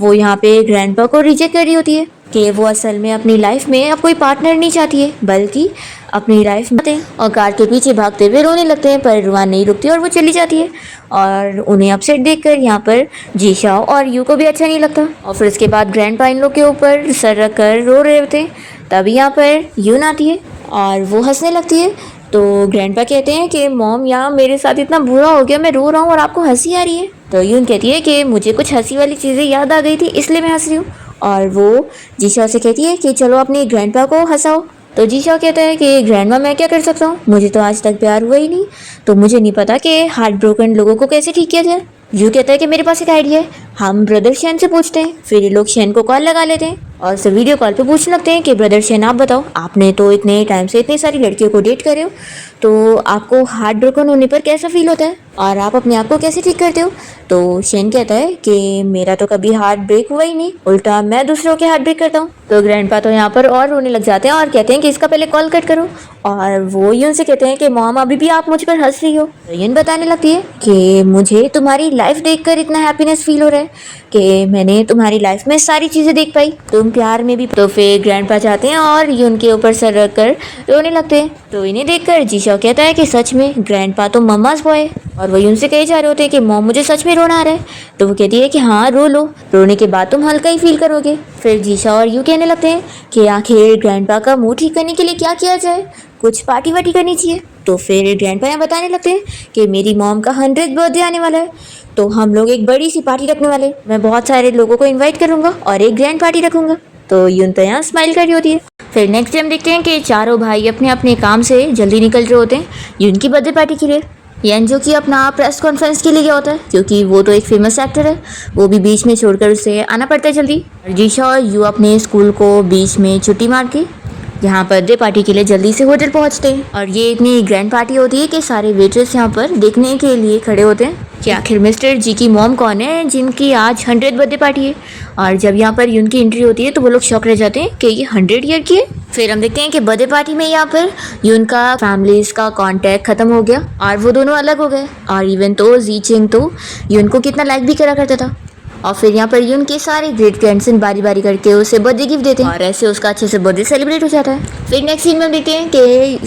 वो यहाँ पे ग्रैंडपा को रिजेक्ट कर रही होती है कि वो असल में अपनी लाइफ में अब कोई पार्टनर नहीं चाहती है बल्कि अपनी लाइफ में और कार के पीछे भागते हुए रोने लगते हैं। पर रुआन नहीं रुकती और वो चली जाती है और उन्हें अपसेट देखकर यहाँ पर जीशाओ और यू को भी अच्छा नहीं लगता। और फिर उसके बाद ग्रैंडपा इन लोग के ऊपर सर रख कर रो रहे होते हैं। तभी यहाँ पर यून आती है और वो हंसने लगती है। तो ग्रैंडपा कहते हैं कि मॉम यहाँ मेरे साथ इतना बुरा हो गया, मैं रो रहा हूँ और आपको हंसी आ रही है। तो यून कहती है कि मुझे कुछ हंसी वाली चीज़ें याद आ गई थी इसलिए मैं हंस रही हूँ। और वो जीशा से कहती है कि चलो अपनी ग्रैंडपा को हंसाओ। तो जीशा कहता है कि ग्रैंडमा मैं क्या कर सकता हूँ, मुझे तो आज तक प्यार हुआ ही नहीं, तो मुझे नहीं पता कि हार्ट ब्रोकन लोगों को कैसे ठीक किया जाए। यू कहता है कि मेरे पास एक आइडिया है, हम ब्रदर शेन से पूछते हैं। फिर ये लोग शेन को कॉल लगा लेते हैं और उसे वीडियो कॉल पे पूछने लगते हैं कि ब्रदर शेन आप बताओ, आपने तो इतने टाइम से इतनी सारी लड़कियों को डेट करे हो, तो आपको हार्ट ब्रोकन होने पर कैसा फील होता है और आप अपने आप को कैसे ठीक करते हो। तो शेन कहता है कि मेरा तो कभी हार्ट ब्रेक हुआ ही नहीं, उल्टा मैं दूसरों के हार्ट ब्रेक करता हूँ। तो ग्रैंडपा तो यहाँ पर और रोने लग जाते हैं और कहते हैं कि इसका पहले कॉल कट करो। और वो यून से कहते हैं कि मॉम अभी भी आप मुझ पर हंस रही हो। तो यून बताने लगती है कि मुझे तुम्हारी लाइफ देखकर इतना हैप्पीनेस फील हो रहा है कि मैंने तुम्हारी लाइफ में सारी चीज़ें देख पाई, तुम प्यार में भी। तो फिर ग्रैंडपा जाते हैं और यून के ऊपर सर रख कर रोने लगते हैं। तो इन्हें देखकर जीशा कहता है कि सच में ग्रैंडपा तो मम्माज बॉय है। और वो यून से कहे जा रहे होते हैं कि मॉम मुझे सच में रोना आ रहा है। तो वो कहती है कि हाँ रो लो, रोने के बाद तुम हल्का ही फील करोगे। फिर जीशा और यू कहने लगते हैं कि आखिर ग्रैंडपा का मूड ठीक करने के लिए क्या किया जाए, कुछ पार्टी वार्टी करनी चाहिए। तो फिर ग्रैंडपा यहाँ बताने लगते हैं कि मेरी मॉम का 100th बर्थडे आने वाला है, तो हम लोग एक बड़ी सी पार्टी रखने वाले, मैं बहुत सारे लोगों को इन्वाइट करूँगा और एक ग्रैंड पार्टी रखूँगा। तो यून तो यहाँ स्माइल कर रही होती है। फिर नेक्स्ट डे हम देखते हैं कि चारों भाई अपने अपने काम से जल्दी निकल रहे होते हैं यून की बर्थडे पार्टी के लिए। यान जो कि अपना प्रेस कॉन्फ्रेंस के लिए गया होता है क्योंकि वो तो एक फेमस एक्टर है, वो भी बीच में छोड़कर उसे आना पड़ता है जल्दी। जीशा और यू अपने स्कूल को बीच में छुट्टी मार के यहाँ बर्थडे पार्टी के लिए जल्दी से होटल पहुँचते हैं और ये इतनी ग्रैंड पार्टी होती है कि सारे वेटर्स यहाँ पर देखने के लिए खड़े होते हैं कि आखिर मिस्टर जी की मॉम कौन है जिनकी आज 100th बर्थडे पार्टी है। और जब यहाँ पर यून की एंट्री होती है तो वो लोग शॉक रह जाते हैं कि ये 100 ईयर की है। फिर हम देखते हैं कि बर्थडे पार्टी में यहाँ पर यून का फैमिलीज का कांटेक्ट खत्म हो गया और वो दोनों अलग हो गए। और इवन तो जी चिंग तो यून को कितना लाइक भी करा करता था। और फिर यहाँ पर यून के सारे ग्रेट ग्रैंडसन बारी बारी करके उसे बर्थडे गिफ्ट देते हैं और ऐसे उसका अच्छे से बर्थडे सेलिब्रेट हो जाता है। फिर नेक्स्ट सीन में हम देखते हैं कि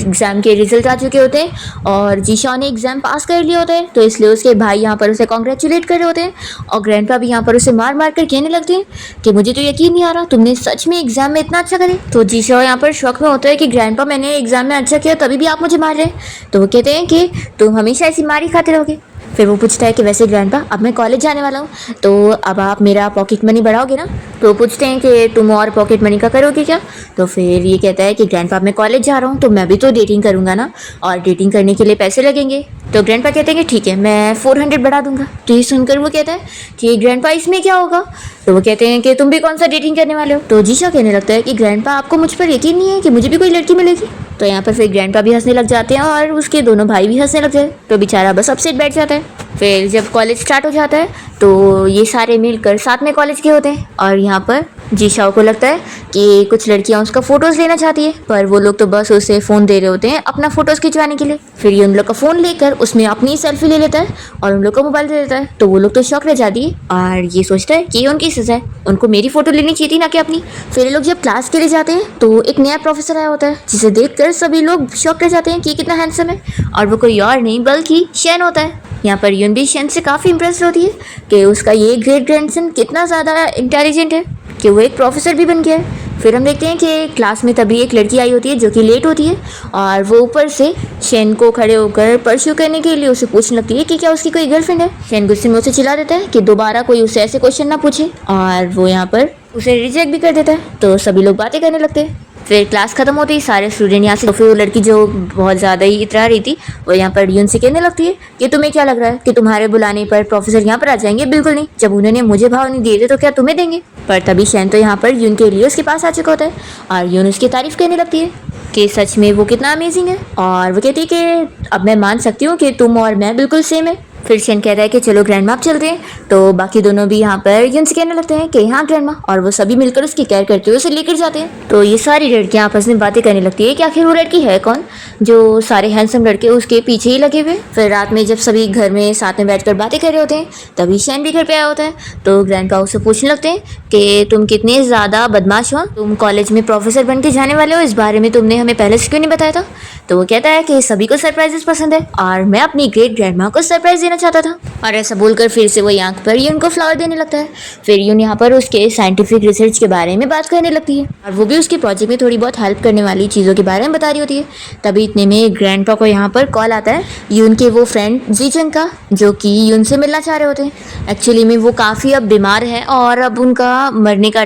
एग्जाम के रिजल्ट आ चुके होते हैं और जीशा ने एग्जाम पास कर लिया होता है, तो इसलिए उसके भाई यहाँ पर उसे कॉन्ग्रेचुलेट कर रहे होते हैं और ग्रैंडपा भी यहाँ पर उसे मार मार कर कहने लगते हैं कि मुझे तो यकीन नहीं आ रहा तुमने सच में एग्जाम में इतना अच्छा करे। तो जीशा यहाँ पर शौक में होता है कि ग्रैंडपा मैंने एग्जाम में अच्छा किया तभी भी आप मुझे मार रहे हैं। तो वो कहते हैं कि तुम हमेशा ऐसी मार ही खाते रहोगे। फिर वो पूछता है कि वैसे ग्रैंडपा अब मैं कॉलेज जाने वाला हूँ तो अब आप मेरा पॉकेट मनी बढ़ाओगे ना। तो वो पूछते हैं कि तुम और पॉकेट मनी का करोगे क्या। तो फिर ये कहता है कि ग्रैंडपा मैं कॉलेज जा रहा हूँ तो मैं भी तो डेटिंग करूँगा ना और डेटिंग करने के लिए पैसे लगेंगे। तो ग्रैंडपा कहते हैं कि ठीक है मैं 400 बढ़ा दूंगा। तो ये सुनकर वो कहता है कि ग्रैंडपा इसमें क्या होगा। तो वो कहते हैं कि तुम भी कौन सा डेटिंग करने वाले हो। तो जीशा कहने लगता है कि ग्रैंडपा आपको मुझ पर यकीन नहीं है कि मुझे भी कोई लड़की मिलेगी। तो यहाँ पर फिर ग्रैंडपा भी हंसने लग जाते हैं और उसके दोनों भाई भी हंसने लग जाते हैं। तो बेचारा बस अपसेट बैठ जाता है। फिर जब कॉलेज स्टार्ट हो जाता है तो ये सारे मिलकर साथ में कॉलेज के होते हैं और यहाँ पर जीशाओ को लगता है कि कुछ लड़कियां उसका फोटोज लेना चाहती है पर वो लोग तो बस उसे फ़ोन दे रहे होते हैं अपना फोटोज खिंचवाने के लिए। फिर ये उन लोग का फ़ोन लेकर उसमें अपनी सेल्फी ले लेता है और उन लोग को मोबाइल दे देता है। तो वो लोग तो शौक रह जाती है और ये सोचता है कि ये उनकी सजा है, उनको मेरी फ़ोटो लेनी चाहिए थी ना कि अपनी। फिर ये लोग जब क्लास के लिए जाते हैं तो एक नया प्रोफेसर आया होता है जिसे देखकर सभी लोग शौक रह जाते हैं कि कितना हैंडसम है और वो कोई और नहीं बल्कि शेन होता है। यहाँ पर यून भी शेन से काफ़ी इंप्रेस होती है कि उसका ये ग्रेट ग्रैंडसन कितना ज़्यादा इंटेलिजेंट है कि वो एक प्रोफेसर भी बन गया है। फिर हम देखते हैं कि क्लास में तभी एक लड़की आई होती है जो कि लेट होती है और वो ऊपर से शेन को खड़े होकर परस्यू करने के लिए उसे पूछने लगती है कि क्या उसकी कोई गर्लफ्रेंड है। शेन गुस्से में उसे चिल्ला देता है कि दोबारा कोई उसे ऐसे क्वेश्चन ना पूछे और वो यहाँ पर उसे रिजेक्ट भी कर देता है। तो सभी लोग बातें करने लगते हैं। फिर क्लास खत्म होती है सारे स्टूडेंट यहाँ से। तो फिर वो लड़की जो बहुत ज़्यादा ही इतरा रही थी वो यहाँ पर यून से कहने लगती है कि तुम्हें क्या लग रहा है कि तुम्हारे बुलाने पर प्रोफेसर यहाँ पर आ जाएंगे। बिल्कुल नहीं, जब उन्होंने मुझे भाव नहीं दिए थे तो क्या तुम्हें देंगे। पर तभी शेन तो यहाँ पर यून के लिए उसके पास आ चुका होता है और यून उसकी तारीफ करने लगती है कि सच में वो कितना अमेजिंग है और वो कहती है कि अब मैं मान सकती हूँ कि तुम और मैं बिल्कुल सेम है। फिर शेन कहता है कि चलो ग्रैंडमा आप चलते हैं। तो बाकी दोनों भी यहाँ पर यून से कहने लगते हैं कि हाँ ग्रैंडमा, और वो सभी मिलकर उसकी केयर करते हुए उसे लेकर जाते हैं। तो ये सारी लड़कियाँ आपस में बातें करने लगती है कि आखिर वो लड़की है कौन जो सारे हैंडसम लड़के उसके पीछे ही लगे हुए। फिर रात में जब सभी घर में साथ में बैठकर बातें कर रहे होते हैं तभी शेन भी घर पे आया होता है। तो ग्रैंडपा उससे पूछने लगते हैं कि तुम कितने ज़्यादा बदमाश हो, तुम कॉलेज में प्रोफेसर बन के जाने वाले हो, इस बारे में तुमने हमें पहले से क्यों नहीं बताया था। तो वो कहता है कि सभी को सरप्राइजेस पसंद है और मैं अपनी ग्रेट ग्रैंडमा को सरप्राइज देना चाहता था। और ऐसा बोलकर फिर से वो आंख पर यून को फ्लावर देने लगता है। फिर यून यहाँ पर उसके साइंटिफिक रिसर्च के बारे में बात करने लगती है और वो भी उसके प्रोजेक्ट में थोड़ी बहुत हेल्प करने वाली चीज़ों के बारे में बता रही होती है। तभी इतने में ग्रैंडपा को यहाँ पर कॉल आता है यून के वो फ्रेंड जीचंग का जो कि यून से मिलना चाह रहे होते हैं। एक्चुअली में वो काफ़ी अब बीमार है और अब उनका मरने का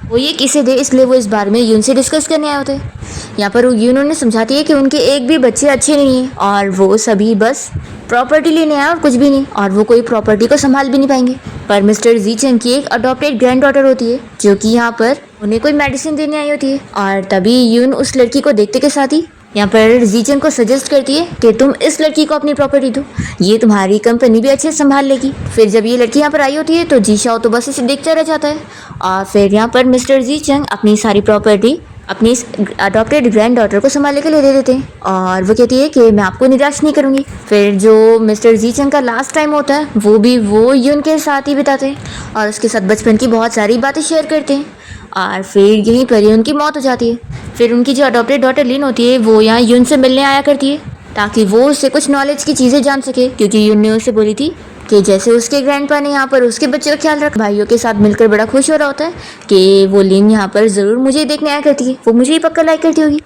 वो ये किसे दे, इसलिए वो इस बारे में यून से डिस्कस करने आए होते हैं। यहाँ पर यून उन्हें समझाती है कि उनके एक भी बच्चे अच्छे नहीं हैं और वो सभी बस प्रॉपर्टी लेने आए और कुछ भी नहीं, और वो कोई प्रॉपर्टी को संभाल भी नहीं पाएंगे। पर मिस्टर जीचंग की एक अडॉप्टेड ग्रैंड डॉटर होती है जो कि यहाँ पर उन्हें कोई मेडिसिन देने आई होती है। और तभी यून उस लड़की को देखते के साथ ही यहाँ पर जीचंग को सजेस्ट करती है कि तुम इस लड़की को अपनी प्रॉपर्टी दो, ये तुम्हारी कंपनी भी अच्छे से संभाल लेगी। फिर जब ये लड़की यहाँ पर आई होती है तो जीशाओ तो बस इसे देखता रह जाता है और फिर यहाँ पर मिस्टर जीचंग अपनी सारी प्रॉपर्टी अपनी अडॉप्टेड ग्रैंड डॉटर को संभालने के लिए दे देते हैं और वो कहती है कि मैं आपको निराश नहीं करूँगी। फिर जो मिस्टर जीचंग का लास्ट टाइम होता है वो भी वो यून के साथ ही बिताते हैं और उसके साथ बचपन की बहुत सारी बातें शेयर करते हैं और फिर यहीं पर ही उनकी मौत हो जाती है। फिर उनकी जो अडॉप्टेड डॉटर लिन होती है वो यहाँ यून से मिलने आया करती है ताकि वो उससे कुछ नॉलेज की चीज़ें जान सके, क्योंकि यून ने उससे बोली थी कि जैसे उसके ग्रैंडपा ने यहाँ पर उसके बच्चे का ख्याल रखा, भाइयों के साथ मिलकर बड़ा खुश हो रहा होता है कि वो लिन यहाँ पर ज़रूर मुझे देखने आया करती है, वो मुझे ही पक्का लाइक करती होगी।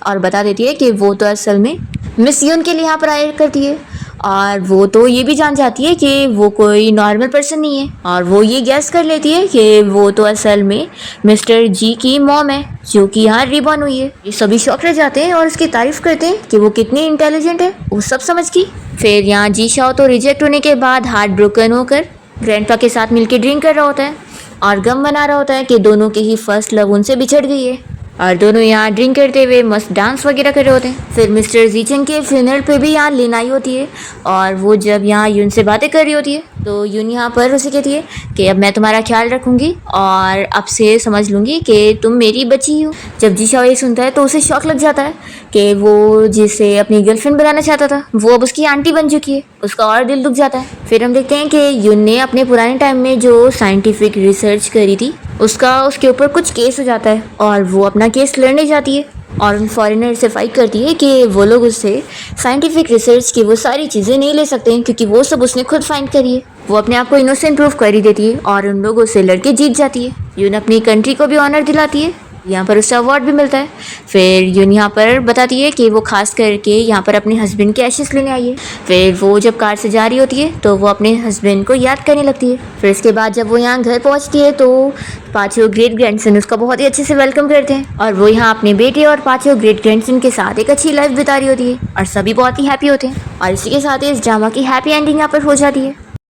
और बता देती है कि वो तो असल में मिस यून के लिए यहाँ पर आया करती है और वो तो ये भी जान जाती है कि वो कोई नॉर्मल पर्सन नहीं है और वो ये गैस कर लेती है कि वो तो असल में मिस्टर जी की मॉम है जो कि यहाँ रिबॉर्न हुई है। ये सभी शौक रह जाते हैं और उसकी तारीफ करते हैं कि वो कितनी इंटेलिजेंट है, वो सब समझ की। फिर यहाँ जी शाओ तो रिजेक्ट होने के बाद हार्ट ब्रोकन होकर ग्रैंडपा के साथ मिलकर ड्रिंक कर रहा होता है और गम मना रहा होता है कि दोनों की ही फर्स्ट लव उनसे बिछड़ गई है। और दोनों यहाँ ड्रिंक करते हुए मस्त डांस वगैरह कर रहे होते हैं। फिर मिस्टर जीचंग के फ्यूनरल पे भी यहाँ लिन आई होती है और वो जब यहाँ यून से बातें कर रही होती है तो यून यहाँ पर उसे कहती है कि अब मैं तुम्हारा ख्याल रखूंगी और अब से समझ लूँगी कि तुम मेरी बच्ची हो। जब जीशाओ ये सुनता है तो उसे शौक लग जाता है कि वो जिसे अपनी गर्लफ्रेंड बनाना चाहता था वो अब उसकी आंटी बन चुकी है। उसका और दिल दुख जाता है। फिर हम देखते हैं कि यून ने अपने पुराने टाइम में जो साइंटिफिक रिसर्च करी थी उसका उसके ऊपर कुछ केस हो जाता है और वो अपना केस लड़ने जाती है और उन फॉरेनर से फाइट करती है कि वो लोग उससे साइंटिफिक रिसर्च की वो सारी चीज़ें नहीं ले सकते हैं क्योंकि वो सब उसने खुद फाइंड करी है। वो अपने आप को इनोसेंट प्रूफ कर ही देती है और उन लोगों से लड़के जीत जाती है। यून अपनी कंट्री को भी ऑनर दिलाती है। यहाँ पर उसे अवार्ड भी मिलता है। फिर यून यहाँ पर बताती है कि वो खास करके यहाँ पर अपने हस्बैंड के एशेस लेने आई है। फिर वो जब कार से जा रही होती है तो वो अपने हस्बैंड को याद करने लगती है। फिर इसके बाद जब वो यहाँ घर पहुँचती है तो पाँचों ग्रेट ग्रैंडसन उसका बहुत ही अच्छे से वेलकम करते हैं और वो यहाँ अपने बेटे और पाँचों ग्रेट ग्रैंडसन के साथ एक अच्छी लाइफ बिता रही होती है और सभी बहुत ही हैप्पी होते हैं। और इसी के साथ ही इस ड्रामा की हैप्पी एंडिंग यहाँ पर हो जाती है।